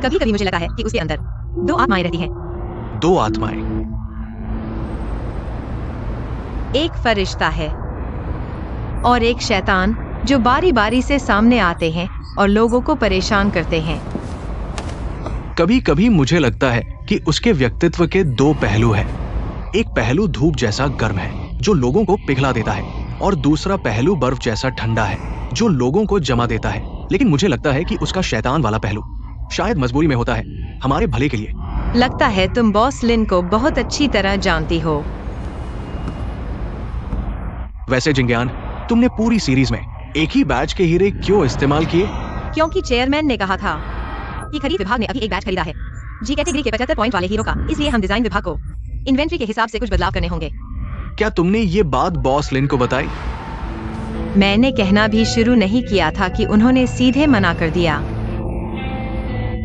कभी कभी मुझे लगता है कि उसके अंदर दो आत्माएं रहती हैं। दो आत्माएं? एक फरिश्ता है और एक शैतान जो बारी बारी से सामने आते हैं और लोगों को परेशान करते हैं। कभी कभी मुझे लगता है कि उसके व्यक्तित्व के दो पहलू हैं। एक पहलू धूप जैसा गर्म है जो लोगों को पिघला देता है, और दूसरा पहलू बर्फ जैसा ठंडा है जो लोगों को जमा देता है। लेकिन मुझे लगता है कि उसका शैतान वाला पहलू शायद मजबूरी में होता है, हमारे भले के लिए। लगता है तुम बॉस लिन को बहुत अच्छी तरह जानती हो। वैसे जिंगयान, तुमने पूरी सीरीज में एक ही बैच के हीरे क्यों इस्तेमाल किए? क्योंकि चेयरमैन ने कहा था कि खरीद विभाग ने अभी एक बैच खरीदा है जी कैटेगरी के 75 पॉइंट वाले हीरो का, इसलिए हम डिजाइन विभाग को इन्वेंट्री के हिसाब से कुछ बदलाव करने होंगे। क्या तुमने ये बात बॉस लिन को बताई? मैंने कहना भी शुरू नहीं किया था कि उन्होंने सीधे मना कर दिया।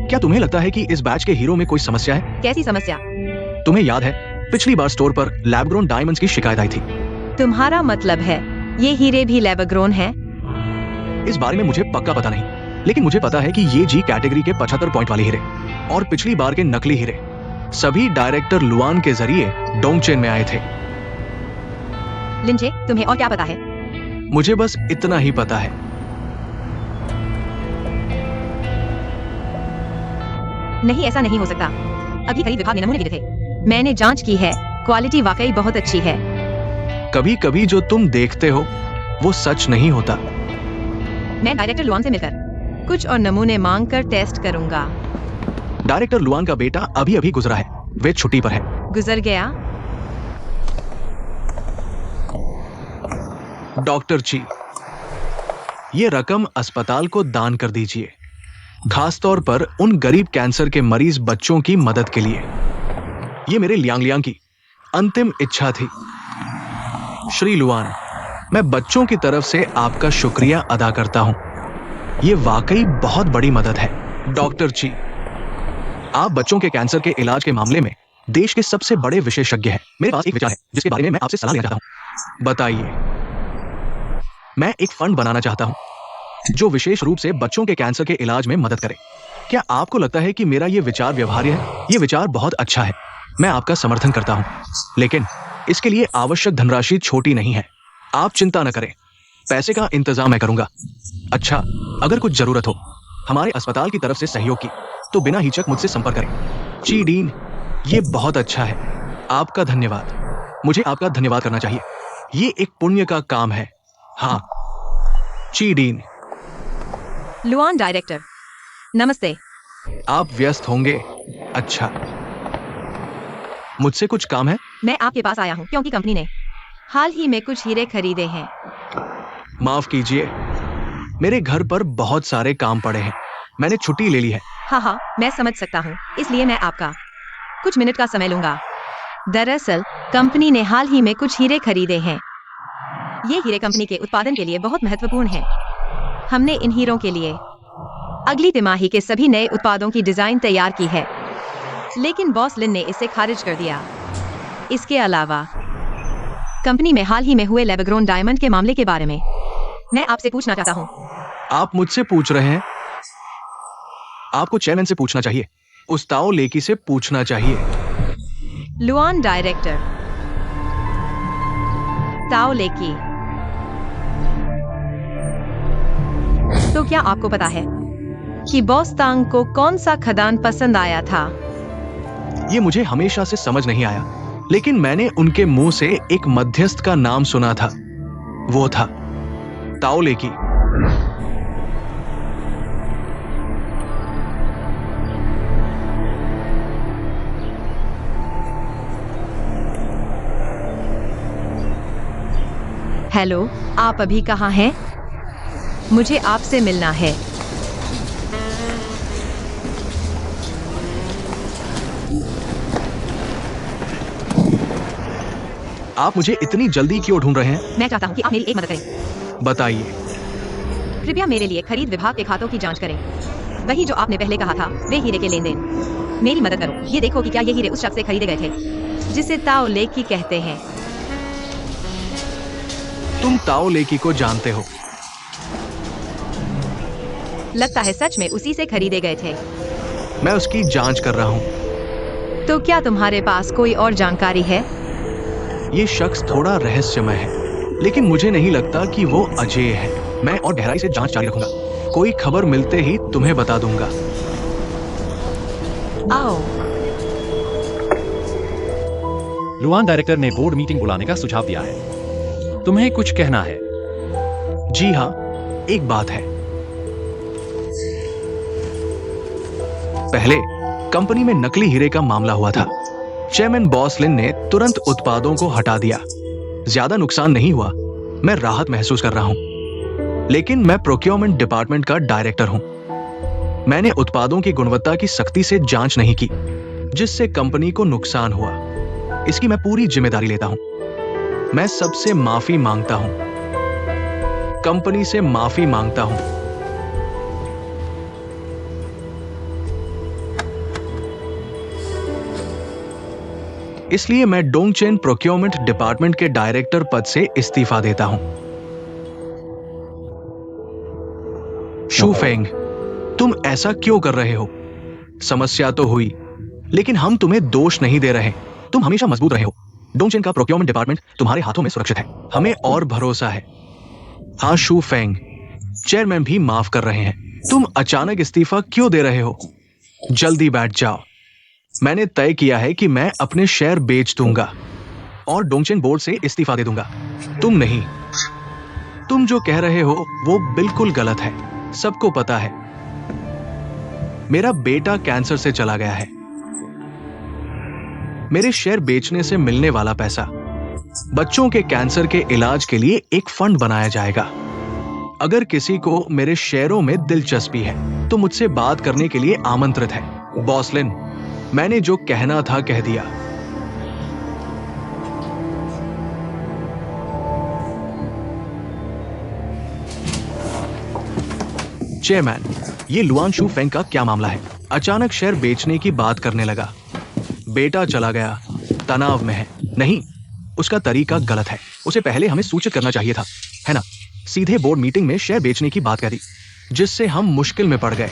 क्या तुम्हें लगता है कि इस बैच के हीरो में कोई समस्या है? कैसी समस्या? तुम्हें याद है पिछली बार स्टोर पर लैब ग्रोन डायमंड्स की शिकायत आई थी। तुम्हारा मतलब है ये हीरे भी लैब ग्रोन हैं? इस बारे में मुझे पक्का पता नहीं, लेकिन मुझे पता है कि ये जी कैटेगरी के 75 पॉइंट वाले हीरे और पिछली बार के नकली हीरे सभी डायरेक्टर लुआन के जरिए डोंगचेन में आए थे। लिंचे, तुम्हें और क्या पता है? मुझे बस इतना ही पता है। नहीं, ऐसा नहीं हो सकता। अभी खरीद विभाग ने नमूने दिए थे, मैंने जांच की है, क्वालिटी वाकई बहुत अच्छी है। कभी कभी जो तुम देखते हो वो सच नहीं होता। मैं डायरेक्टर लुआन से मिलकर कुछ और नमूने मांग कर टेस्ट करूंगा। डायरेक्टर लुआन का बेटा अभी अभी गुजरा है, वे छुट्टी पर है। गुजर गया? डॉक्टर ची, ये रकम अस्पताल को दान कर दीजिए, खासतौर पर उन गरीब कैंसर के मरीज बच्चों की मदद के लिए। ये मेरे लियांग लियांग की अंतिम इच्छा थी। श्री लुआन, मैं बच्चों की तरफ से आपका शुक्रिया अदा करता हूं। ये वाकई बहुत बड़ी मदद है। डॉक्टर ची, आप बच्चों के कैंसर के इलाज के मामले में देश के सबसे बड़े विशेषज्ञ हैं। मेरे पास एक विचार है जिसके बारे में मैं आपसे सलाह लेना चाहता हूं। बताइए। मैं एक फंड बनाना चाहता हूं जो विशेष रूप से बच्चों के कैंसर के इलाज में मदद करे। क्या आपको लगता है कि मेरा ये विचार व्यवहार्य है? ये विचार बहुत अच्छा है, मैं आपका समर्थन करता हूं, लेकिन इसके लिए आवश्यक धनराशि छोटी नहीं है। आप चिंता न करें, पैसे का इंतजाम मैं करूंगा। अच्छा, अगर कुछ जरूरत हो हमारे अस्पताल की तरफ से सहयोग की तो बिना हिचक मुझसे संपर्क करें। ची डीन, ये बहुत अच्छा है, आपका धन्यवाद। मुझे आपका धन्यवाद करना चाहिए, ये एक पुण्य का काम है। हाँ, ची डीन। लुआन डायरेक्टर, नमस्ते। आप व्यस्त होंगे। अच्छा, मुझसे कुछ काम है? मैं आपके पास आया हूँ क्योंकि कंपनी ने हाल ही में कुछ हीरे खरीदे हैं। माफ कीजिए, मेरे घर पर बहुत सारे काम पड़े हैं, मैंने छुट्टी ले ली है। हाँ, मैं समझ सकता हूँ, इसलिए मैं आपका कुछ मिनट का समय लूंगा। दरअसल कंपनी ने हाल ही में कुछ हीरे खरीदे हैं। ये हीरे कंपनी के उत्पादन के लिए बहुत महत्वपूर्ण हैं। हमने इन हीरों के लिए अगली तिमाही के सभी नए उत्पादों की डिजाइन तैयार की है, लेकिन बॉस लिन ने इसे खारिज कर दिया। इसके अलावा कंपनी में हाल ही में हुए लैब ग्रोन डायमंड के मामले के बारे में मैं आपसे पूछना चाहता हूँ। आप मुझसे पूछ रहे हैं? आपको चेयरमैन से पूछना चाहिए, उस ताओ लेकी से पूछना चाहिए। लुआन डायरेक्टर, ताओ लेकी, तो क्या आपको पता है कि बॉस तांग को कौन सा खदान पसंद आया था? ये मुझे हमेशा से समझ नहीं आया, लेकिन मैंने उनके मुंह से एक मध्यस्थ का नाम सुना था। वो था ताओ लेकी। हेलो, आप अभी कहाँ हैं? मुझे आपसे मिलना है। आप मुझे इतनी जल्दी क्यों ढूंढ रहे हैं? मैं चाहता हूँ कि आप मेरी एक मदद करें। बताइए। कृपया मेरे लिए खरीद विभाग के खातों की जांच करें। वही जो आपने पहले कहा था, वे हीरे के लेन देन। मेरी मदद करो, ये देखो कि क्या ये हीरे उस शख्स से खरीदे गए थे जिसे ताओ लेकी कहते हैं। तुम ताओ लेकी को जानते हो? लगता है सच में उसी से खरीदे गए थे। मैं उसकी जांच कर रहा हूँ। तो क्या तुम्हारे पास कोई और जानकारी है? ये शख्स थोड़ा रहस्यमय है, लेकिन मुझे नहीं लगता कि वो अजय है। मैं और गहराई से जांच जारी रखूंगा। कोई खबर मिलते ही तुम्हें बता दूंगा। आओ। लुआन डायरेक्टर ने बोर्ड मीटिंग बुलाने का सुझाव दिया है। तुम्हें कुछ कहना है? जी हाँ, एक बात है। पहले कंपनी में नकली हीरे का मामला हुआ था। चेयरमैन बॉस लिन ने तुरंत उत्पादों को हटा दिया। ज्यादा नुकसान नहीं हुआ, मैं राहत महसूस कर रहा हूं। लेकिन मैं प्रोक्योरमेंट डिपार्टमेंट का डायरेक्टर हूं। मैंने उत्पादों की गुणवत्ता की सख्ती से जांच नहीं की, जिससे कंपनी को नुकसान हुआ। इसकी मैं पूरी जिम्मेदारी लेता हूं। मैं सबसे माफी मांगता हूं, कंपनी से माफी मांगता हूं। इसलिए मैं डोंगचेन प्रोक्योरमेंट डिपार्टमेंट के डायरेक्टर पद से इस्तीफा देता हूं। शू फेंग, तुम ऐसा क्यों कर रहे हो? समस्या तो हुई, लेकिन हम तुम्हें दोष नहीं दे रहे। तुम हमेशा मजबूत रहे हो। डोंगचेन का प्रोक्योरमेंट डिपार्टमेंट तुम्हारे हाथों में सुरक्षित है। हमें और भरोसा है। हाँ शू फेंग, चेयरमैन भी माफ कर रहे हैं। तुम अचानक इस्तीफा क्यों दे रहे हो? जल्दी बैठ जाओ। मैंने तय किया है कि मैं अपने शेयर बेच दूंगा और डोंगचेन बोर्ड से इस्तीफा दे दूंगा। तुम नहीं। तुम जो कह रहे हो वो बिल्कुल गलत है। सबको पता है। मेरा बेटा कैंसर से चला गया है। मेरे शेयर बेचने से मिलने वाला पैसा बच्चों के कैंसर के इलाज के लिए एक फंड बनाया जाएगा। अगर किसी को मेरे शेयरों में दिलचस्पी है तो मुझसे बात करने के लिए आमंत्रित है। बॉस लिन, मैंने जो कहना था कह दिया। चेयरमैन, ये लुआन शू फेंग का क्या मामला है? अचानक शेयर बेचने की बात करने लगा। बेटा चला गया, तनाव में है। नहीं, उसका तरीका गलत है। उसे पहले हमें सूचित करना चाहिए था, है ना? सीधे बोर्ड मीटिंग में शेयर बेचने की बात करी, जिससे हम मुश्किल में पड़ गए।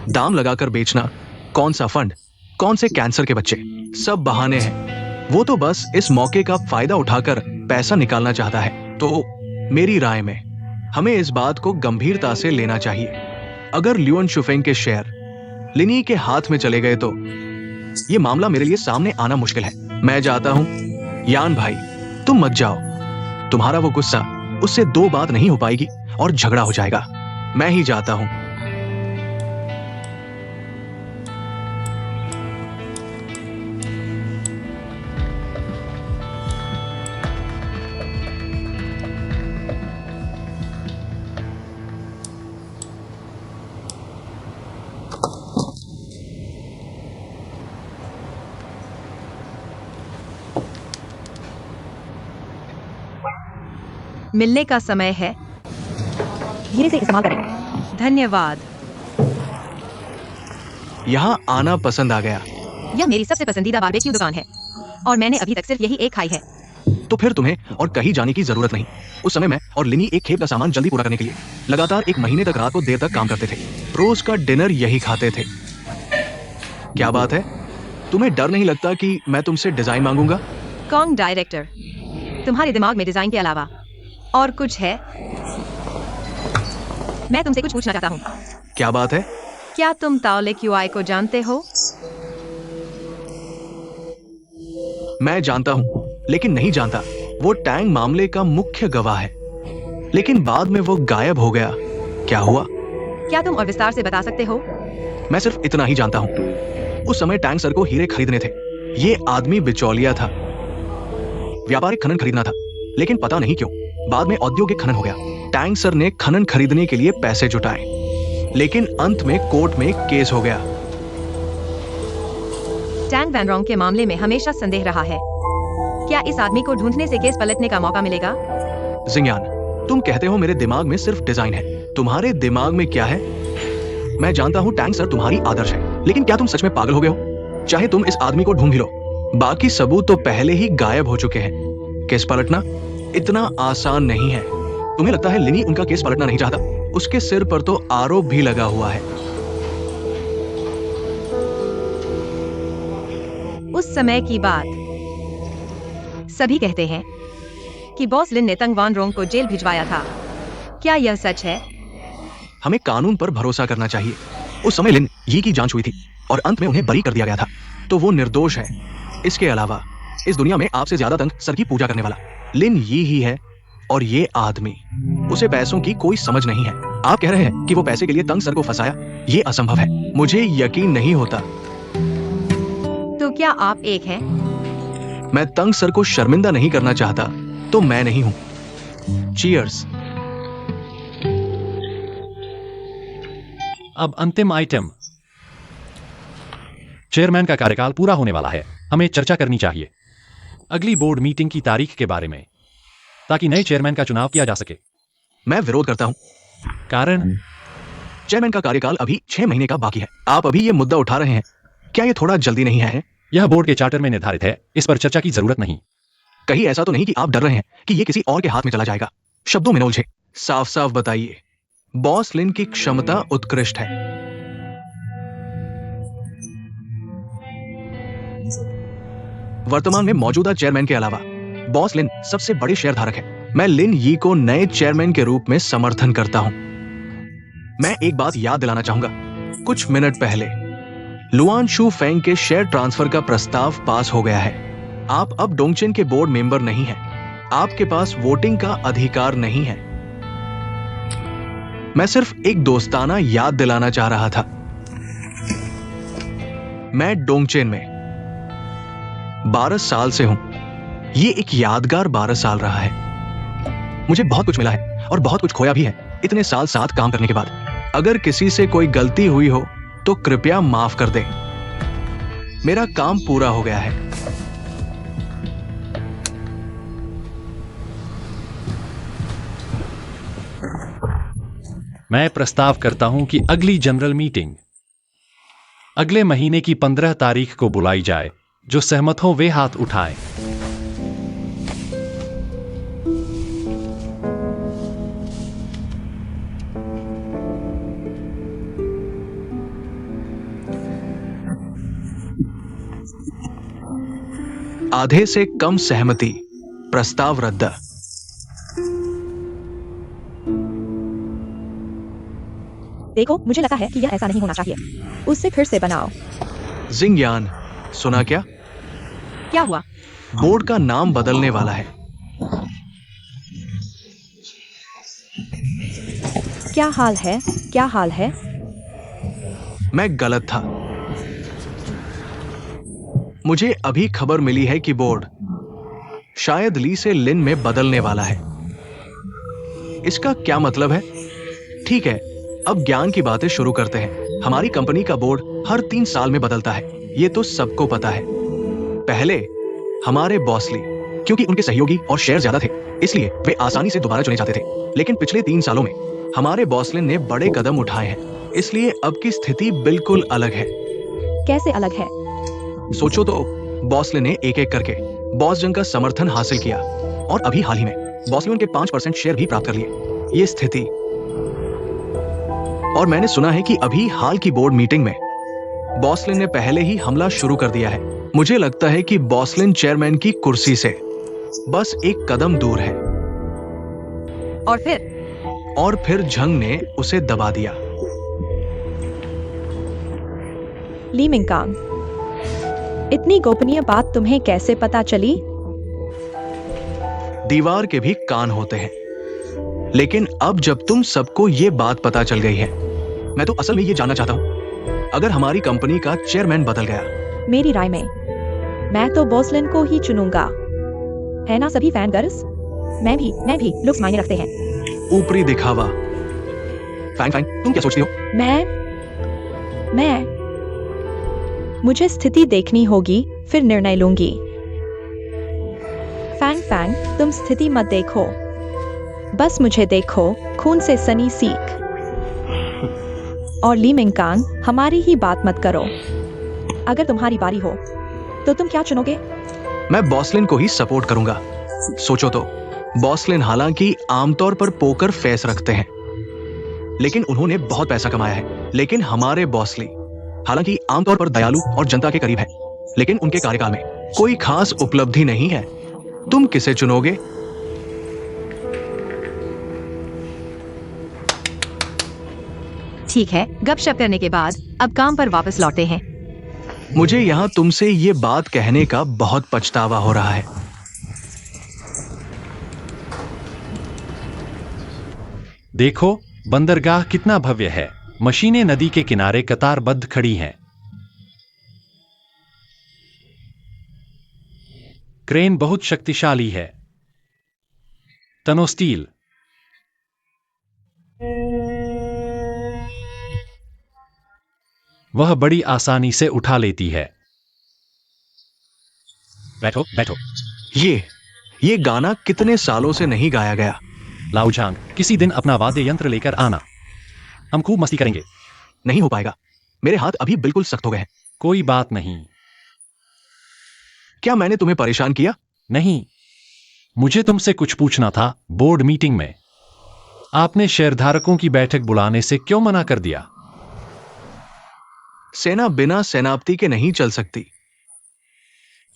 दाम लगाकर बेचना, कौन सा फंड, कौन से कैंसर के बच्चे, सब बहाने हैं। वो तो बस इस मौके का फायदा उठाकर पैसा निकालना चाहता है। तो मेरी राय में हमें इस बात को गंभीरता से लेना चाहिए। अगर ल्यूअन शुफेंग के शेयर लिनी के हाथ में चले गए तो ये मामला मेरे लिए सामने आना मुश्किल है। मैं जाता हूं। यान भाई, तुम मत जाओ। तुम्हारा वो गुस्सा, उससे दो बात नहीं हो पाएगी और झगड़ा हो जाएगा। मैं ही जाता हूं। मिलने का समय है। धीरे से इस्तेमाल करें। धन्यवाद। यहां आना पसंद आ गया। यह मेरी सबसे पसंदीदा बारबेक्यू दुकान है और मैंने अभी तक सिर्फ यही एक खाई है। तो फिर तुम्हें और कहीं जाने की जरूरत नहीं। उस समय मैं और लिनी एक खेप का सामान जल्दी पूरा करने के लिए लगातार 1 महीने तक रात को देर तक काम करते थे। रोज का डिनर यही खाते थे। क्या बात है? तुम्हें डर नहीं लगता कि मैं तुमसे डिजाइन मांगूंगा? कौन डायरेक्टर? तुम्हारे दिमाग में डिजाइन के अलावा और कुछ है? मैं तुमसे कुछ पूछना चाहता हूँ। क्या बात है? क्या तुम ताओले क्यूआई को जानते हो? मैं जानता हूँ, लेकिन नहीं जानता। वो टैंग मामले का मुख्य गवाह है, लेकिन बाद में वो गायब हो गया। क्या हुआ? क्या तुम और विस्तार से बता सकते हो? मैं सिर्फ इतना ही जानता हूँ। उस समय टैंग सर को हीरे खरीदने थे। ये आदमी बिचौलिया था। व्यापारिक खनन खरीदना था, लेकिन पता नहीं क्यों बाद में औद्योगिक खनन हो गया। टैंग सर ने खनन खरीदने के लिए पैसे जुटाए, लेकिन अंत में कोर्ट में केस हो गया। टैंग वैन रोंग के मामले में हमेशा संदेह रहा है। क्या इस आदमी को ढूंढने से केस पलटने का मौका मिलेगा? जिंगयान, तुम कहते हो मेरे दिमाग में सिर्फ डिजाइन है। तुम्हारे दिमाग में क्या है? मैं जानता हूँ टैंग सर तुम्हारी आदर्श है, लेकिन क्या तुम सच में पागल हो गए हो? चाहे तुम इस आदमी को ढूंढ ही लो, बाकी सबूत तो पहले ही गायब हो चुके हैं। केस पलटना इतना आसान नहीं है। तुम्हें लगता है लिनी उनका केस पलटना नहीं चाहता? उसके सिर पर तो आरोप भी लगा हुआ है। उस समय की बात। सभी कहते हैं कि बॉस लिन ने तंग वान रोंग को जेल भिजवाया था। क्या यह सच है? हमें कानून पर भरोसा करना चाहिए। उस समय लिन यी की जांच हुई थी और अंत में उन्हें बरी कर दिया गया था, तो वो निर्दोष है। इसके अलावा इस दुनिया में आपसे ज्यादा तंग सर की पूजा करने वाला लिन यी ही है, और ये आदमी, उसे पैसों की कोई समझ नहीं है। आप कह रहे हैं कि वो पैसे के लिए तंग सर को फंसाया? ये असंभव है। मुझे यकीन नहीं होता। तो क्या आप एक हैं? मैं तंग सर को शर्मिंदा नहीं करना चाहता, तो मैं नहीं हूं। चीयर्स। अब अंतिम आइटम। चेयरमैन का कार्यकाल पूरा होने वाला है। हमें चर्चा करनी चाहिए अगली बोर्ड मीटिंग की तारीख के बारे में, ताकि नए चेयरमैन का चुनाव किया जा सके। मैं विरोध करता हूं। कारण? चेयरमैन का कार्यकाल अभी 6 महीने का बाकी है। आप अभी ये मुद्दा उठा रहे हैं। क्या ये थोड़ा जल्दी नहीं है? यह बोर्ड के चार्टर में निर्धारित है। इस पर चर्चा की जरूरत नहीं। कहीं ऐसा तो नहीं कि आप डर रहे हैं कि ये किसी और के हाथ में चला जाएगा? शब्दों में न उलझे, साफ साफ बताइए। बॉस लिन की क्षमता उत्कृष्ट है। वर्तमान में मौजूदा चेयरमैन के अलावा बॉस लिन सबसे बड़े शेयरधारक है। मैं लिन यी को नए चेयरमैन के रूप में समर्थन करता हूं। मैं एक बात याद दिलाना चाहूंगा। कुछ मिनट पहले लुआन शू फेंग के शेयर ट्रांसफर का प्रस्ताव पास हो गया है। आप अब डोंगचेन के बोर्ड मेंबर नहीं हैं। आपके पास वोटिंग का अधिकार नहीं है। मैं सिर्फ एक दोस्ताना याद दिलाना चाह रहा था। मैं डोंगचेन में 12 साल से हूं। ये एक यादगार 12 साल रहा है। मुझे बहुत कुछ मिला है और बहुत कुछ खोया भी है, इतने साल साथ काम करने के बाद। अगर किसी से कोई गलती हुई हो तो कृपया माफ कर दें। मेरा काम पूरा हो गया है। मैं प्रस्ताव करता हूं कि अगली जनरल मीटिंग अगले महीने की 15 तारीख को बुलाई जाए। जो सहमत हो वे हाथ उठाएं। आधे से कम सहमति। प्रस्ताव रद्द। देखो, मुझे लगता है कि यह ऐसा नहीं होना चाहिए। उससे फिर से बनाओ। जिंगयान, सुना क्या? क्या हुआ? बोर्ड का नाम बदलने वाला है। क्या हाल है? क्या हाल है? मैं गलत था। मुझे अभी खबर मिली है कि बोर्ड शायद ली से लिन में बदलने वाला है। इसका क्या मतलब है? ठीक है, अब ज्ञान की बातें शुरू करते हैं। हमारी कंपनी का बोर्ड हर 3 साल में बदलता है, ये तो सबको पता है। पहले हमारे बॉस ली, क्योंकि उनके सहयोगी और शेयर ज्यादा थे, इसलिए वे आसानी से दोबारा चुने जाते थे। लेकिन पिछले 3 सालों में हमारे बॉस लिन ने बड़े कदम उठाए हैं, इसलिए अब की स्थिति बिल्कुल अलग है। कैसे अलग है? सोचो तो, बॉस लिन ने एक एक करके बॉस जंग का समर्थन हासिल किया और अभी हाल ही में बॉस लिन के 5% शेयर भी प्राप्त कर लिए। ये स्थिति, और मैंने सुना है कि अभी हाल की बोर्ड मीटिंग में बॉसलिन ने पहले ही हमला शुरू कर दिया है। मुझे लगता है कि बॉसलिन चेयरमैन की कुर्सी से बस एक कदम दूर है। और फिर और फिर झंग ने उसे दबा दिया। ली मिंगकांग, इतनी गोपनीय बात तुम्हें कैसे पता चली? दीवार के भी कान होते हैं, लेकिन अब जब तुम सबको ये बात पता चल गई है, मैं तो असल में ये जानना चाहता हूं, अगर हमारी कंपनी का चेयरमैन बदल गया। मेरी राय में मैं तो बॉसलिन को ही चुनूंगा, है ना सभी फैन गर्ल्स? मैं भी लुक्स मायने रखते हैं। ऊपरी दिखावा। फैंग फैंग, तुम क्या सोचती हो? मैं मुझे स्थिति देखनी होगी, फिर निर्णय लूंगी। फैंग फैंग, तुम स्थिति मत देखो, बस मुझे देखो, खून से सनी सीख। और ली मिंगकांग, हमारी ही बात मत करो। अगर तुम्हारी बारी हो तो तुम क्या चुनोगे? मैं बॉसलिन को ही सपोर्ट करूंगा। सोचो तो, बॉसलिन हालांकि आमतौर पर पोकर फेस रखते हैं, लेकिन उन्होंने बहुत पैसा कमाया है। लेकिन हमारे बॉसली हालांकि आमतौर पर दयालु और जनता के करीब है, लेकिन उनके कार्यकाल में कोई खास उपलब्धि नहीं है। तुम किसे चुनोगे? ठीक है, गपशप करने के बाद अब काम पर वापस लौटे हैं। मुझे यहां तुमसे ये बात कहने का बहुत पछतावा हो रहा है। देखो, बंदरगाह कितना भव्य है। मशीनें नदी के किनारे कतारबद्ध खड़ी हैं। क्रेन बहुत शक्तिशाली है। टनो स्टील। वह बड़ी आसानी से उठा लेती है। बैठो बैठो। ये गाना कितने सालों से नहीं गाया गया। लाओझांग, किसी दिन अपना वाद्य यंत्र लेकर आना, हम खूब मस्ती करेंगे। नहीं हो पाएगा, मेरे हाथ अभी बिल्कुल सख्त हो गए हैं। कोई बात नहीं। क्या मैंने तुम्हें परेशान किया? नहीं, मुझे तुमसे कुछ पूछना था। बोर्ड मीटिंग में आपने शेयरधारकों की बैठक बुलाने से क्यों मना कर दिया? सेना बिना सेनापति के नहीं चल सकती,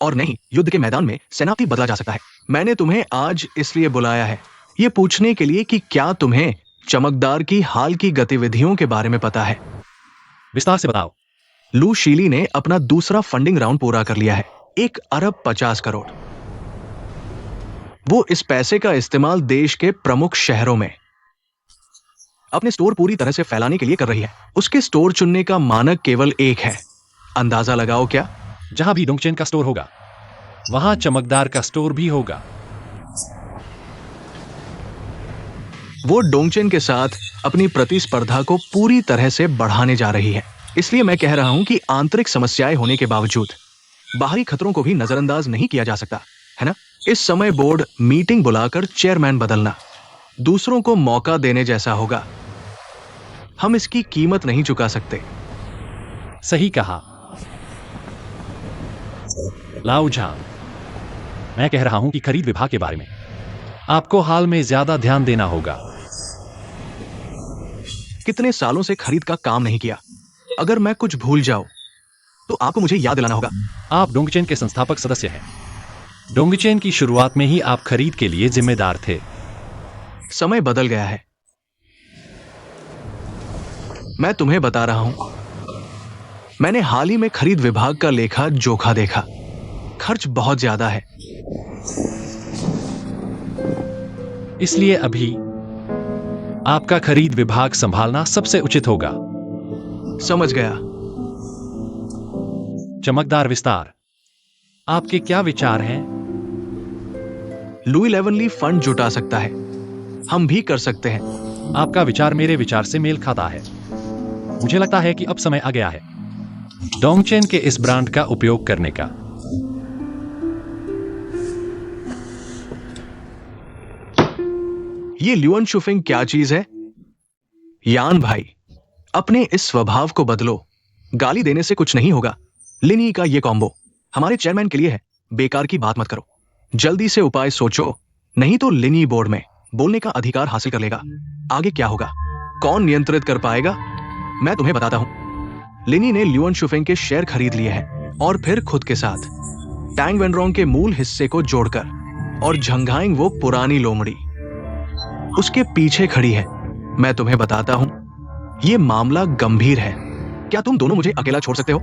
और नहीं, युद्ध के मैदान में सेनापति बदला जा सकता है। मैंने तुम्हें आज इसलिए बुलाया है, ये पूछने के लिए कि क्या तुम्हें चमकदार की हाल की गतिविधियों के बारे में पता है। विस्तार से बताओ। लू शीली ने अपना दूसरा फंडिंग राउंड पूरा कर लिया है, 1 अरब 50 करोड़। वो इस पैसे का इस्तेमाल देश के प्रमुख शहरों में अपने स्टोर पूरी तरह से फैलाने के लिए कर रही है। उसके स्टोर चुनने का मानक केवल एक है। अंदाजा लगाओ क्या? जहां भी डोंगचेन का स्टोर होगा, वहां चमकदार का स्टोर भी होगा। वो डोंगचेन के साथ अपनी प्रतिस्पर्धा को पूरी तरह से बढ़ाने जा रही है। इसलिए मैं कह रहा हूं कि आंतरिक समस्याएं होने के बावजूद बाहरी खतरों को भी नजरअंदाज नहीं किया जा सकता, है ना? इस समय बोर्ड मीटिंग बुलाकर चेयरमैन बदलना दूसरों को मौका देने जैसा होगा। हम इसकी कीमत नहीं चुका सकते। सही कहा लाओझांग। मैं कह रहा हूं कि खरीद विभाग के बारे में आपको हाल में ज्यादा ध्यान देना होगा। कितने सालों से खरीद का काम नहीं किया। अगर मैं कुछ भूल जाऊं तो आपको मुझे याद दिलाना होगा। आप डोंगचेन के संस्थापक सदस्य हैं। डोंगचेन की शुरुआत में ही आप खरीद के लिए जिम्मेदार थे। समय बदल गया है। मैं तुम्हें बता रहा हूं, मैंने हाल ही में खरीद विभाग का लेखा जोखा देखा। खर्च बहुत ज्यादा है। इसलिए अभी आपका खरीद विभाग संभालना सबसे उचित होगा। समझ गया। चमकदार विस्तार, आपके क्या विचार हैं? लुई लेवनली फंड जुटा सकता है, हम भी कर सकते हैं। आपका विचार मेरे विचार से मेल खाता है। मुझे लगता है कि अब समय आ गया है डोंगचेन के इस ब्रांड का उपयोग करने का। ये ल्यूअन शुफिंग क्या चीज है? यान भाई, अपने इस स्वभाव को बदलो। गाली देने से कुछ नहीं होगा। लिनी का ये कॉम्बो हमारे चेयरमैन के लिए है। बेकार की बात मत करो, जल्दी से उपाय सोचो, नहीं तो लिनी बोर्ड में बोलने का अधिकार हासिल कर लेगा। आगे क्या होगा, कौन नियंत्रित कर पाएगा? मैं तुम्हें बताता हूं। लिनी ने ल्यूअन शुफिंग के शेयर खरीद लिए हैं और फिर खुद के साथ टैंग वेनरोंग के मूल हिस्से को जोड़कर, और झंगाएंग वो पुरानी लोमड़ी। उसके पीछे खड़ी है। मैं तुम्हें बताता हूं, यह मामला गंभीर है। क्या तुम दोनों मुझे अकेला छोड़ सकते हो?